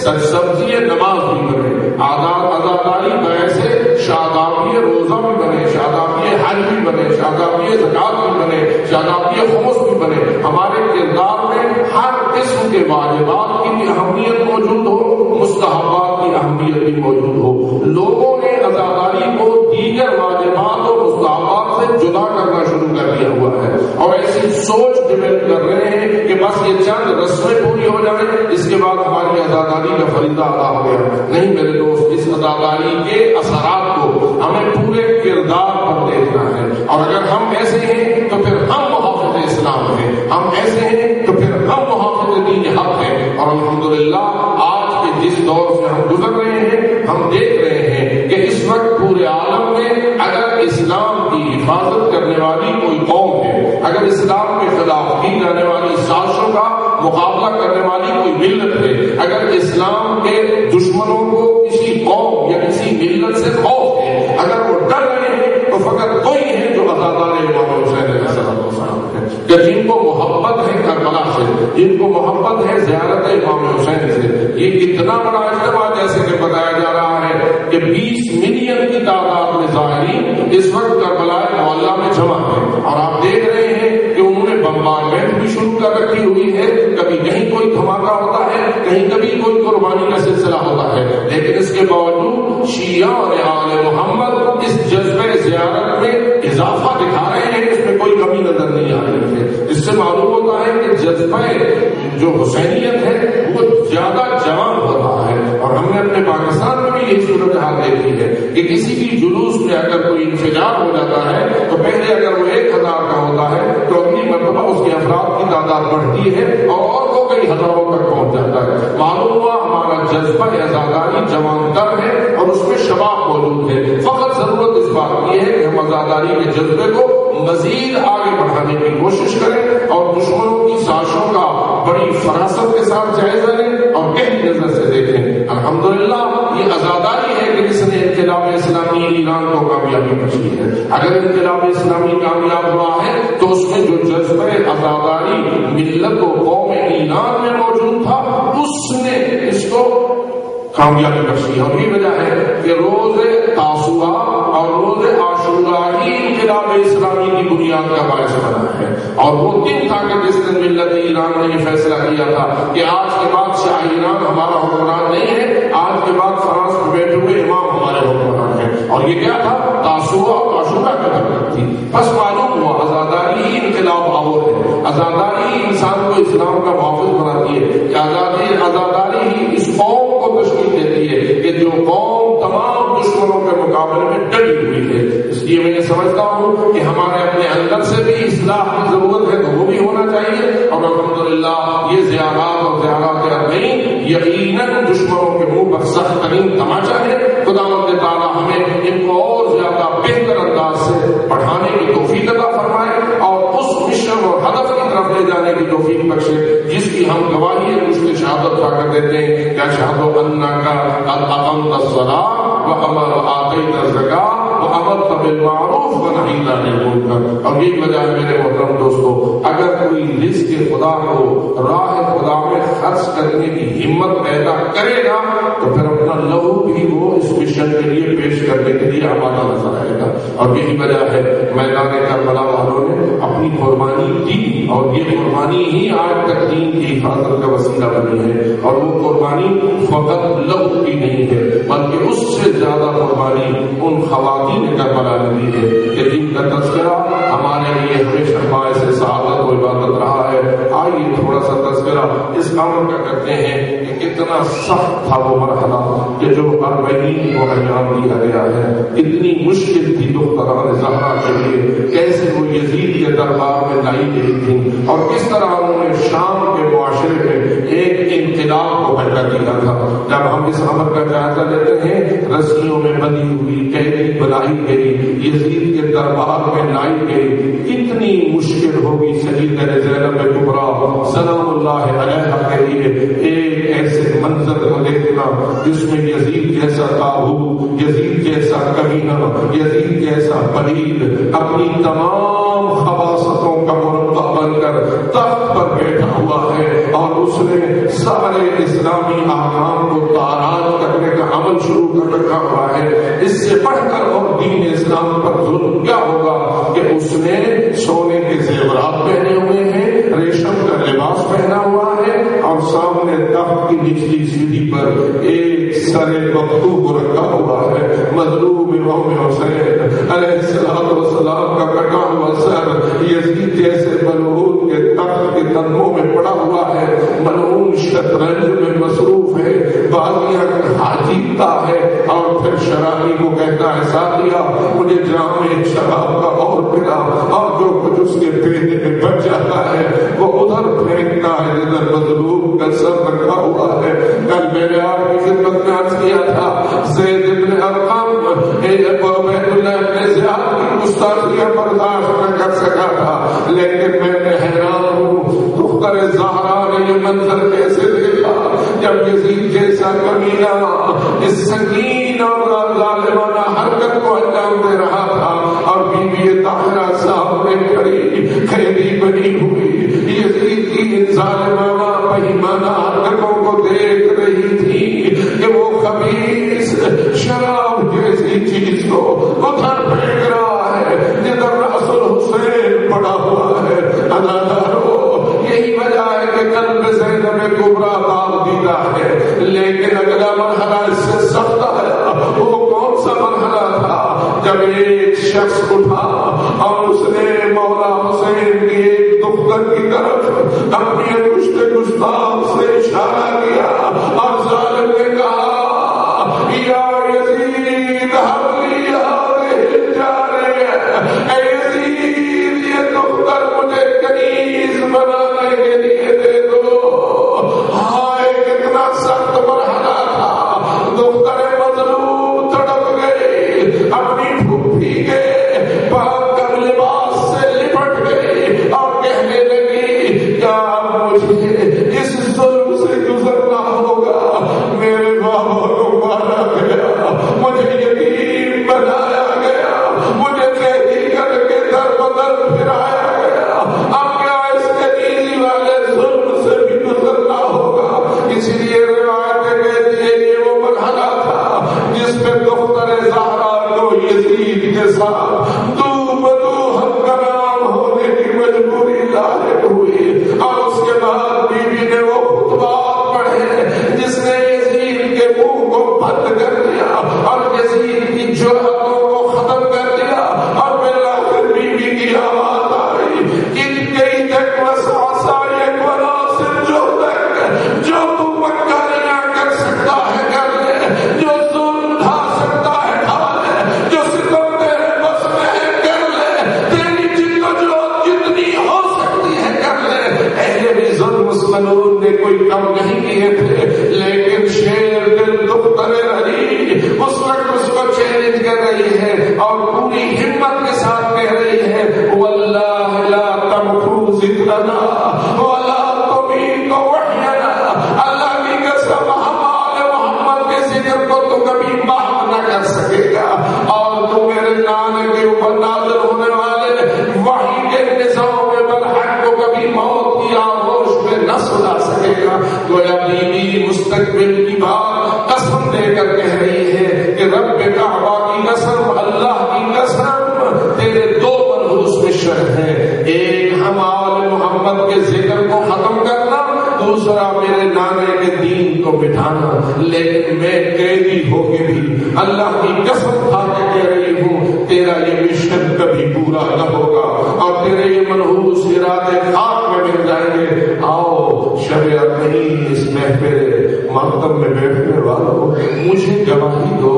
سرسبزی نماز بھی بنے، عزاداری باعث شادابی روزہ بھی بنے، شادابی حج بھی بنے، شادابی زکوٰۃ بھی بنے، شادابی خمس بھی بنے۔ ہمارے کردار میں ہر قسم کے واجبات کی بھی اہمیت موجود ہو، مستحبات کی اہمیت بھی موجود ہو۔ لوگوں نے عزاداری کو دیگر واجبات اور مستحبات سے جدا کرنا شروع کر دیا ہوا ہے اور ایسی سوچ ڈیولپ کر رہے ہیں کہ بس یہ چند رسمیں پوری ہو جائیں اس کے بعد ہماری عزاداری کا فریضہ ادا ہو گیا۔ نہیں میرے دوست، اس عزاداری کے اثرات کو ہمیں پورے کردار پر دیکھنا ہے، اور اگر ہم ایسے ہیں تو پھر ہم محافظ اسلام ہیں، ہم ایسے ہیں تو پھر ہم محافظ دین حق ہیں۔ اور الحمدللہ آج کے جس دور سے ہم گزر رہے ہیں ہم دیکھ رہے ہیں کہ اس وقت پورے عالم میں اگر اسلام کی حفاظت کرنے والی کوئی قوم ہے، اگر اسلام کے خلاف کی جانے والی سازشوں کا مقابلہ کرنے والی کوئی ملت ہے، اگر اسلام کے دشمنوں کو کسی قوم یا کسی ملت سے خوف ہے، اگر وہ ڈر رہے ہیں تو فقط وہی ہے جو عزادار امام حسین علیہ السلام ہے، کہ جن کو محبت ہے کربلا سے، جن کو محبت ہے زیارت امام حسین سے۔ یہ کتنا بڑا اجتماع جیسے کہ بتایا جا رہا ہے کہ 20 ملین کی تعداد میں ظاہرین اس وقت کربلا معلیٰ میں جمع ہیں، اور آپ دیکھ رہے ہیں کہ انہوں نے بمبارمنٹ بھی شروع کر رکھی ہوئی ہے، کبھی کہیں کوئی دھماکہ ہوتا ہے، کہیں کبھی کوئی قربانی کا سلسلہ ہوتا ہے، لیکن اس کے باوجود شیعہ اور آل محمد اس جذبہ زیارت میں اضافہ دکھا رہے ہیں، اس میں کوئی کمی نظر نہیں آ جذبہ جو حسینیت ہے وہ زیادہ جوان ہو رہا ہے. اور ہم نے اپنے پاکستان میں بھی یہی صورتحال دیکھی ہے کہ کسی بھی جلوس میں اگر کوئی انفجار ہو جاتا ہے تو پہلے اگر وہ 1000 کا ہوتا ہے تو اگلی مرتبہ اس کے افراد کی تعداد بڑھتی ہے اور وہ کئی ہزاروں تک پہنچ جاتا ہے. معلوم ہوا ہمارا جذبہ عزاداری جوان تر ہے اور اس میں شباب موجود ہے. فقط ضرورت اس بات کی ہے کہ ہم عزاداری کے جذبے کو مزید آگے بڑھانے کی کوشش کریں اور دشمنوں کی سازشوں کا بڑی فراست کے ساتھ جائزہ لیں اور گہری نظر سے دیکھیں. الحمدللہ یہ عزاداری ہے کہ جس نے انقلاب اسلامی ایران کو کامیابی بخشی ہے. اگر انقلاب اسلامی کامیاب ہوا ہے تو اس میں جو جذبہ عزاداری ملت و قوم ایران میں موجود تھا اس نے اس کو کامیابی بخشی. اور یہ وجہ ہے کہ روز تاسوعا اور روز عاشورا ہی انقلاب اسلامی کی بنیاد کا باعث بنا ہے. اور وہ دن تھا کہ جس دن ملت ایران نے یہ فیصلہ کیا تھا کہ آج کے بعد شاہ ایران ہمارا حکمران نہیں ہے, آج کے بعد فرانس میں بیٹھے ہوئے امام ہمارے حکمران ہیں. اور یہ کیا تھا؟ تاسوعا اور عاشورا کی برکت تھی. بس معلوم ہوا عزاداری ہی انقلاب آور ہے, عزاداری ہی انسان کو اسلام کا محافظ بناتی ہے, عزاداری ہی اس قوم کو تشکیل دیتی ہے کہ جو قوم تمام دشمنوں کے مقابلے میں ڈٹی ہوئی ہے. اس لیے میں یہ سمجھتا ہوں کہ ہمارے اپنے اندر سے بھی اصلاح کی ضرورت ہے تو وہ بھی ہونا چاہیے. اور الحمدللہ یہ زیارات اور زیارات نہیں یقیناً دشمنوں کے منہ پر سخت ترین تماچا ہے. خداوند تعالیٰ ہمیں ان کو اور زیادہ بہتر انداز سے پڑھانے کی توفیق عطا فرمائے اور اس مشن اور ہدف کی طرف لے جانے کی توفیق بخشے جس کی ہم گواہی ہے, اس کی شہادت کھا کر دیتے ہیں کہ اشہد انک قد اقمت الصلاۃ وآتیت الزکاۃ وامرت بالمعروف ونہیت عن المنکر. اور یہی وجہ ہے میرے محترم دوستو, اگر کوئی رزق خدا کو راہ خدا میں خرچ کرنے کی ہمت پیدا کرے گا تو پھر اپنا لہو بھی وہ اس مشن کے لیے پیش کرنے کے لیے آمادہ نظر آئے گا. اور یہی وجہ ہے میدان کربلا والوں نے اپنی قربانی دی اور یہ قربانی ہی آج تک دین کی حفاظت کا وسیلہ بنی ہے. اور وہ قربانی فقط لہو کی نہیں ہے بلکہ اس سے زیادہ قربانی ان خواتین کربلا نے دی ہے کہ جن کا تذکرہ ہمارے لیے ہمیشہ باعث سعادت و عبادت رہا ہے. آئیے تھوڑا سا تذکرہ اس کام کا کرتے ہیں کہ کتنا سخت تھا وہ مرحلہ کہ جو 40 کو انجام دیا گیا ہے. اتنی مشکل تھی دختران زہرا کے لیے, کیسے وہ یزید کے دربار میں لائی گئی تھی اور کس طرح انہوں نے شام کے معاشرے میں ایک انقلاب کو پیدا کیا تھا. جب ہم اس عمل کا جائزہ لیتے ہیں, رسیوں میں بندھی ہوئی قیدی بنائی گئی, یزید کے دربار میں لائی گئی, کتنی مشکل ہوگی سیدہ زینب کبریٰ سلام اللہ علیہا کے لیے ایک ایسے منظر کو دیکھنا جس میں یزید جیسا طاغوت, یزید جیسا کمینہ, یزید جیسا پلید اپنی تمام خباثتوں کا مرتبہ بن کر تخت پر بیٹھا ہوا ہے اور اس نے سارے اسلامی احکام کو تاراج کرنے کا عمل شروع کر رکھا ہوا ہے. اس سے بڑھ کر اور دین اسلام پر ظلم کیا ہوگا کہ اس نے سونے کے زیورات پہنے ہوئے ہیں, ریشم کا لباس پہنا ہوا ہے اور سامنے تخت کی نچلی سیڑھی پر ایک سر مکتوب رکھا ہوا ہے. مظلوم امام حسین علیہ السلام کا کٹا ہوا سر یزید جیسے ملعون کے تخت کے تنوں میں پڑا ہوا ہے. ملعون شطرنج میں مصروف ہے, بازیاں جیتتا ہے اور پھر شرابی کو کہتا ہے ساتھیا مجھے جام ایک شراب کا اور پلا, اور جو کچھ اس کے پیٹے میں بچ جاتا ہے وہ ادھر پھینکتا ہے جدھر مظلوم کا سر رکھا ہوا ہے. کل میرے آپ کی خدمت میں عرض کیا تھا زید بن ارقم عبید اللہ ابن زیاد کی گستاخیاں برداشت نہ کر سکا تھا, لیکن میں نے حیران ہوں دختر زہرا نے یہ منظر کیسے دیکھا جب یزید جیسا کمینہ اس سنگین اور ظالمانہ حرکت کو انجام دے رہا تھا اور بی بی طاہرہ سامنے کھڑی قیدی بنی ہوئی یزید کی ان ظالمانہ بہیمانہ حرکتوں کو دیکھ رہی تھی کہ وہ خبیث شراب جیسی چیز کو ادھر پھینک رہا ہے جدھر راس الحسین پڑا ہوا ہے. ادارو یہی وجہ ہے کہ قلب زینب کبریٰ داغ دیتا ہے, لیکن اگلا مرحلہ اس سے سخت ہے. وہ کون سا مرحلہ تھا جب ایک شخص اٹھا اور اس نے مولا حسین کی ایک دختر کی طرف اپنی انگشت گستاخ سے اشارہ کیا اور ظالم نے کہا یا یزید حبلی ہذہ الجاریہ، اے یزید یہ دختر مجھے کنیز بنانے کے لیے دے دو۔ ہائے کتنا سخت مرحلہ تھا، دختر مظلوم تڑپ گئی، اپنی پھوپھی کے پاک لباس سے لپٹ گئی اور کہنے لگی کیا مجھے اس ظلم سے گزرنا ہوگا؟ میرے بابا کو مارا گیا، مجھے یتیم بنایا گیا، مجھے قیدی کر کے در بدر پھرایا گیا، اب کیا اس کنیزی والے ظلم سے بھی گزرنا ہوگا؟ اس لیے روایتیں کہتی ہیں یہ وہ مرحلہ تھا جس میں دختر زہرا کو یزید کے ساتھ دو بدو ہم کلام ہونے کی مجبوری لاحق ہوئی، اور اس کے بعد بیوی نے وہ خطبات پڑھے جس نے یزید کے منہ کو بند کر دیا اور یزید کی جرأتوں کو ختم کر دیا، اور بالآخر بیوی کی آواز آئی کہ کئی تک وسعسائک وناصر جو تک جو تو مکہ نہ کر سکتا ہے کر لے، جو ظلم ڈھا سکتا ہے ڈھا لے، جو ستم تیرے بس میں ہے کر لے، تیری جدوجہد جتنی ہو سکتی ہے کر لے۔ پہلے بھی ظلم اس ملعون نے کوئی کم نہیں کیے تھے، لیکن شیر دل دختر علی اس وقت اس کو چیلنج کر رہی ہے اور پوری ہمت کے ساتھ کہہ رہی ہے واللہ لا تمحو ذکرنا ولا تمیت وحینا، اللہ کی قسم ہم آل محمد کے ذکر کو تو کبھی معاف نہ کر سکے گا، اور تو میرے نانے کے اوپر نازل ہونے والے وحی کے نظام برحق کو کبھی موت کی آغوش میں نہ سنا سکے گا۔ گویا بیوی مستقبل کی بات قسم دے کر کہہ رہی ہے کہ رب کعبہ کی قسم، اللہ کی قسم، تیرے دو منحوس مشن ہیں، ایک ہم آل محمد کے ذکر کو ختم کرنا، دوسرا میرے نانے کے دین کو بٹھانا، لیکن میں قیدی ہو کے بھی اللہ کی قسم کھا کے کہہ رہی ہوں تیرا یہ مشن کبھی پورا نہ ہوگا اور تیرے یہ منحوس ارادے خاک میں مل جائیں گے۔ آؤ شب نہیں اس محفل ماتم میں بیٹھنے والوں مجھے گواہی دو،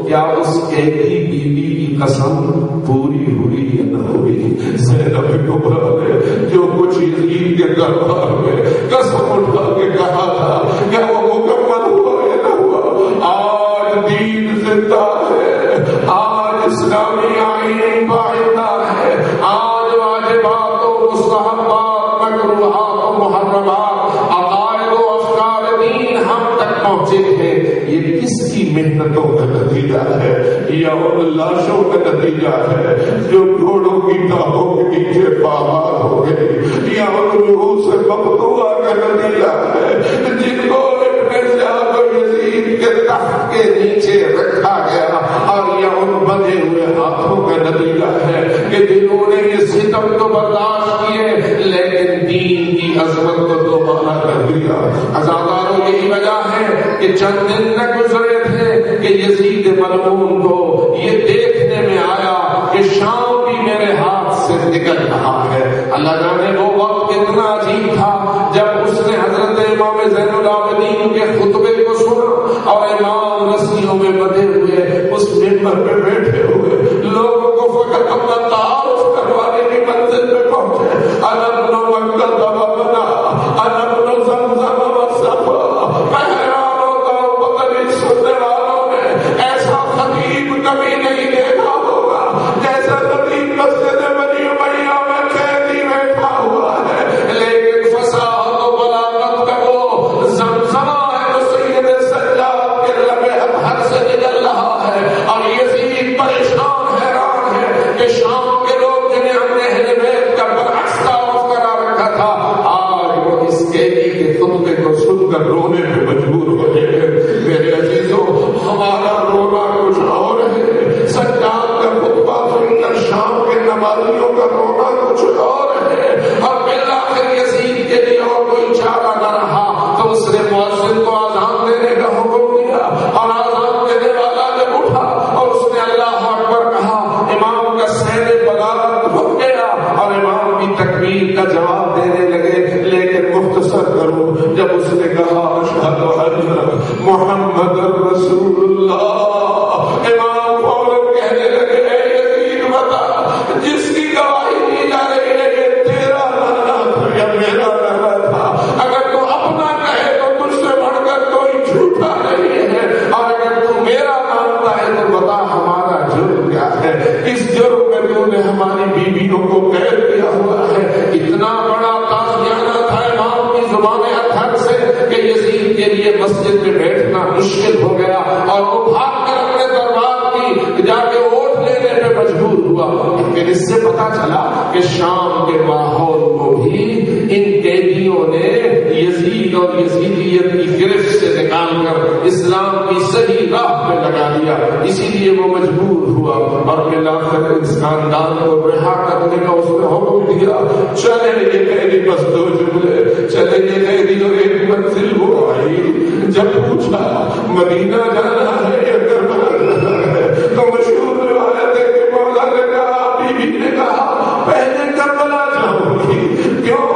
کیا اس قیدی بیوی کی قسم پوری ہوئی یا نہ ہوئی؟ زینب کبریٰ نے جو کچھ یزید کے دربار میں قسم اٹھا کے کہا تھا کیا وہ مکمل ہوا یا نہ ہوا؟ آج دین زندہ ہے، آج اسلامی آئین پائندہ ہے، آج واجبات و مستحبات، مکروہات و محرمات، عقائد و افکار دین ہم تک پہنچے ہیں۔ یہ کس کی محنتوں کا نتیجہ ہے یا ان لاشوں کا نتیجہ ہے جو گھوڑوں کی ٹانگوں کے نیچے پامال ہو گئی، یا ان روحوں سے مقتوع کا نتیجہ ہے جن کو ابن زیاد و یزید کے تخت کے نیچے رکھا گیا، اور یا ان بندھے ہوئے ہاتھوں کا نتیجہ ہے کہ جنہوں نے یہ ستم تو برداشت کیے لیکن دین کی عظمت کو دوبارہ کر دیا۔ عزاداروں یہی وجہ ہے کہ چند دن نہ گزرے تھے کہ یزید ملعون کو یہ دیکھنے میں آیا کہ شام بھی میرے ہاتھ سے نکل رہا ہے۔ اللہ جانے وہ وقت کتنا عجیب تھا جب اس نے حضرت امام زین العابدین کے خطبے کو سنا اور امام رسیوں میں بندھے ہوئے اس منبر پہ بیٹھے ہوئے لوگوں کو فقط اپنا تعارف کروانے کی منزل پہ پہنچے۔ انا ابن مکہ وابنا، انا ابن زمزم وصفا، پہلوانوں کا بطری سننے والوں نے ایسا خطیب کبھی نہیں دیکھا ہوگا جیسا خطیب مسجد بنی امیہ میں قیدی بیٹھا ہوا ہے، لیکن فصاحت و بلاغت کا وہ زمزمہ ہے جو سید سجاد کے لب اطہر سے نکل رہا ہے، اور یزید پر کے لیے مسجد میں بیٹھنا مشکل ہو گیا اور وہ بھاگ کر اپنے دربار کی جا کے ووٹ لینے پہ مجبور ہوا. پھر اس سے پتا چلا کہ شام کے ماحول کو بھی ان قیدیوں نے یزید اور یزیدیت کی گرفت سے نکال کر اسلام کی صحیح راہ پہ لگا دیا. اسی لیے وہ مجبور ہوا اور بالآخر اس خاندان کو رہا کرنے کا اس نے حکم دیا. چلے یہ قیدی بس 2 جملے چلے یہ قیدی اور ایک منزل وہ آئی. جب پوچھا مدینہ جانا ہے یا کربلا جانا ہے تو مشہور روایت ہے کہ مولا نے کہا بی بی نے کہا پہلے کربلا جاؤں گی. کیوں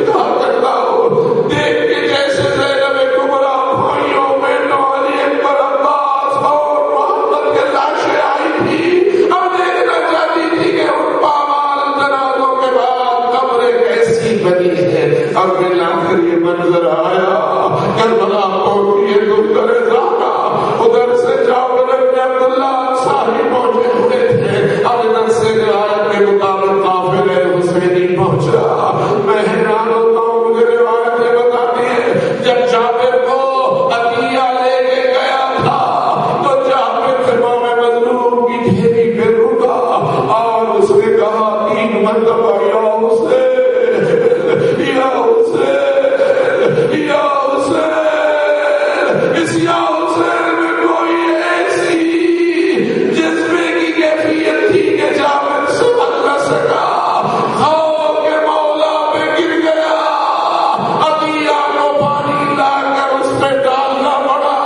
کہا کرتا ہو دیکھ کے جیسے زینب کبریٰ بھائیوں بہنوں علی اکبر عباس اور محمد کے لاشیں آئی تھی اب دیکھنا چاہتی تھی کہ ان پامال جنازوں کے بعد قبریں کیسی بنی ہے. اور بالآخر یہ منظر آیا کربلا پہنچی گلزار زہرا. ادھر سے جابر بن عبداللہ انصاری پہنچے ہوئے تھے اور ادھر سے روایت کے مطابق قافلہ حسینی پہنچا. میں حیران ہوتا ہوں مجھے روایت یہ بتاتی ہے جب جابر کو عطیہ لے کے گیا تھا تو جابر امام مظلوم کی ڈھیری پہ رکا اور اس نے کہا 3 مرتبہ یا حسین یا حسین یا حسین. اس یا حسین میں کوئی ایسی جذبے کی کیفیت تھی کہ جابر سمجھ نہ سکا. خوف کے مولا پہ گر گیا. عطیہ کو پانی لا کر اس پہ ڈالنا پڑا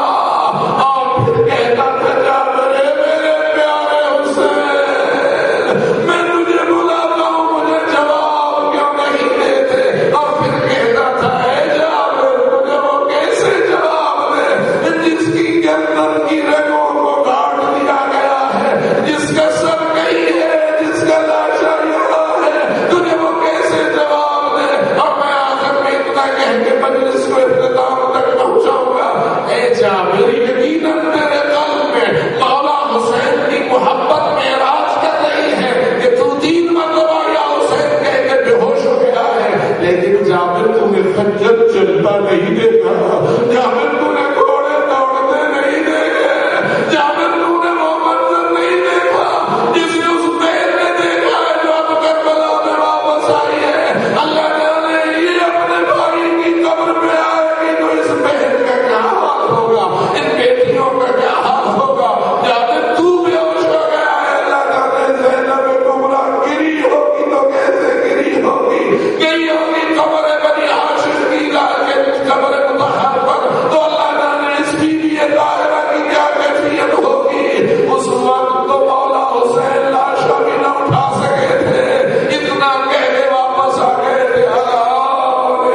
اور پھر کہتا تھا جابر میرے پیارے حسین میں تجھے بلاتا ہوں مجھے جواب کیوں نہیں دیتے. اور پھر کہتا تھا اے جابر مجھے وہ کیسے جواب دے جس کی گردن کی رگوں کو کاٹ دیا گیا ہے, جس کا سر کہیں ہے, جس کا لاشا یہاں ہے, تجھے وہ کیسے جواب دے. اور میں آخر میں اتنا کہہ کے مجلس کو اختتام تک پہنچاؤں گا. اے جابر یقیناً تیرے قلب میں مولا حسین کی محبت میں راج کر رہی ہے کہ تو 3 مرتبہ یا حسین کہہ کے بے ہوش ہو گیا ہے. لیکن جابر تمہیں خنجر چلتا نہیں دیکھا, جابر تمہیں گھوڑے دوڑتے نہیں دیکھے, جابر تم نے وہ منظر نہیں دیکھا جسے اس بہن نے دیکھا ہے جو اب کربلا میں واپس آئی ہے. اللہ جانے یہ اپنے بھائی کی قبر میں آئے گی تو اس بہن کا کیا حال ہوگا, ان بیٹیوں کا کیا حال ہوگا. جابر تو بے ہوش ہو گیا ہے. اللہ جانے زینب کبریٰ گری ہوگی تو کیسے گری ہوگی, گئی ہوگی قبر بنی ہاشم کی لا کے قبر مطہر پر تو اللہ جانے اس بیوی طاہرہ کی کیا کیفیت ہوگی. اس وقت تو مولا حسین لاشا بھی نہ اٹھا سکے تھے, اتنا کہہ کے واپس آ گئے تھے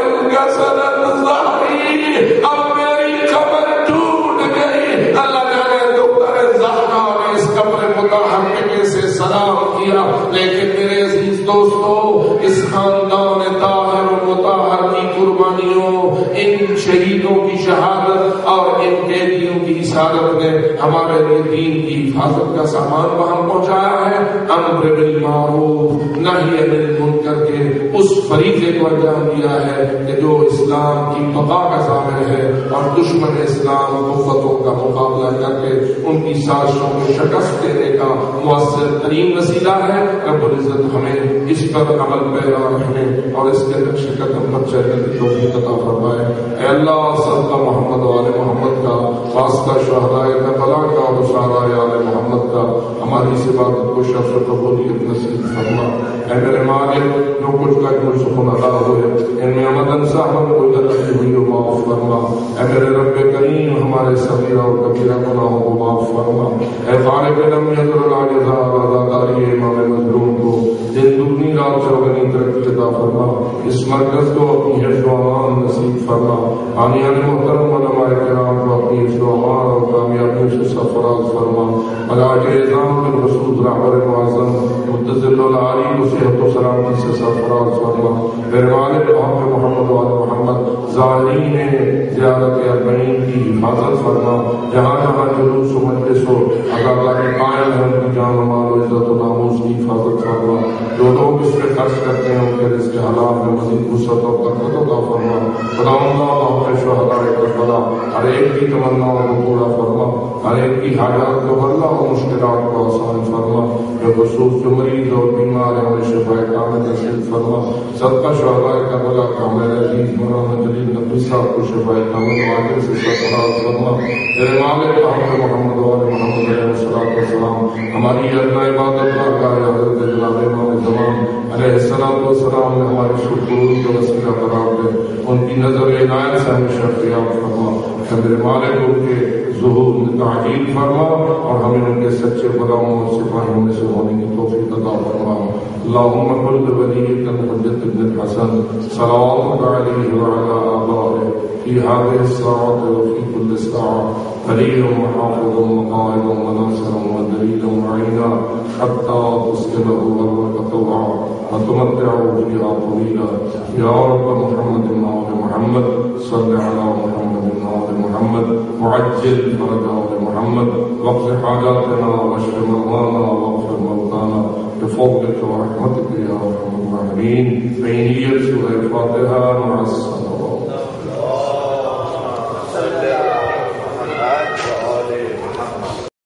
ان کا سند ظاہری اب میری قبر ٹوٹ گئی. اللہ جانے دختر زہرا نے اس قبر مطہر سے سلام کیا. لیکن میرے عزیز دوستو اس خاندان طاہر و مطہر کی قربانیوں, ان شہیدوں کی شہادت اور ان قیدیوں کی اسارت نے ہمارے لیے دین کی حفاظت کا سامان وہاں پہنچایا ہے. امر بالمعروف نہی عن المنکر کے اس فریضے کو انجام دیا ہے کہ جو اسلام کی بقا کا ضامن ہے اور دشمن اسلام قوتوں کا مقابلہ کر کے ان کی سازشوں کو شکست دینے کا مؤثر ترین وسیلہ ہے. رب العزت ہمیں اس پر عمل پیرا رہنے اور اس کے نقش قدم پر چلنے کی توفیق عطا فرمائے. اے اللہ صدقہ محمد و آل محمد کا, واسطہ شہداء کربلا کا اور شہداء آل محمد کا ہماری اس عبادت کو شرف و قبولیت نصیب فرما. اے میرے مالک جو کچھ تک مجھ سکون عطا ہوئے ان میں عمدن صاحب کوئی غلطی ہوئی ہو معاف فرما. اے میرے رب کریم ہمارے صغیرہ اور کبیرہ گناہوں کو معاف فرما. اے خالق لم یذر العاجزہ عزاداری امام مظلوم کو دن دگنی رات چوگنی ترقی عطا فرما. اس مرکز کو اپنی حفظ و امان نصیب فرما. آنیان محترم علماء کرام کو اپنی حفظ و امان اور کامیابی سے سرفراز فرما. علاج اعظام بالرسول رحمر معظم متظل العالی کو صحت و سلامتی سے سرفراز فرما. میرے والد محمد و آل محمد زائرین زیارت اربعین کی حفاظت فرما. جہاں جہاں جلوس و مجلس ہو عزاداری قائم ہے ان کی جان و مال و عزت و ناموس کی حفاظت فرما. جو لوگ اس میں خرچ کرتے ہیں ان کے رزق حلال میں مزید وسعت اور برکت عطا فرما. خداوند اپنے شہداء کربلا ہر ایک کی تمناؤں کو پورا فرما، ہر ایک کی حاجات کو حل اور مشکلات کو آسان فرما. بالخصوص جو مریض اور بیمار ہیں انہیں شفائے کامل نصیب فرما. صدقہ شہداء کربلا کا ہمارے عزیز مولانا جلیل نقوی صاحب کو شفائے کامل واجب سے سرفراز فرما. تیرے مالک محمد اور محمد علیہ السلام ہماری ادنا عبادت گاہ حضرت جناب امام زمان علیہ السلام نے ہماری شکر کا وسیلہ قرار دے. ان کی نظر عنایت سے ہمیشہ قیام فرما. میرے مالک ان کے ظہور میں تعجیل فرما اور ہمیں ان کے سچے غلاموں اور سپاہیوں میں سے ہونے کی توفیق عطا فرما. اللهم قل وليك الحجة بن الحسن صلواتك عليه وعلى آبائه في هذه الساعة وفي كل ساعة خليل وحافظ وقائد وناصر ودليل وعينا حتى تسكنه أرضك طوعا وتمتعه فيها طويلا. يا رب محمد وآل محمد صل على محمد وآل محمد وعجل فرجا محمد واقض حاجاتنا واشف مرضانا واغفر موتانا بفضلك ورحمتك يا ارحم الراحمين. بنية سورة الفاتحة مع الصلاة.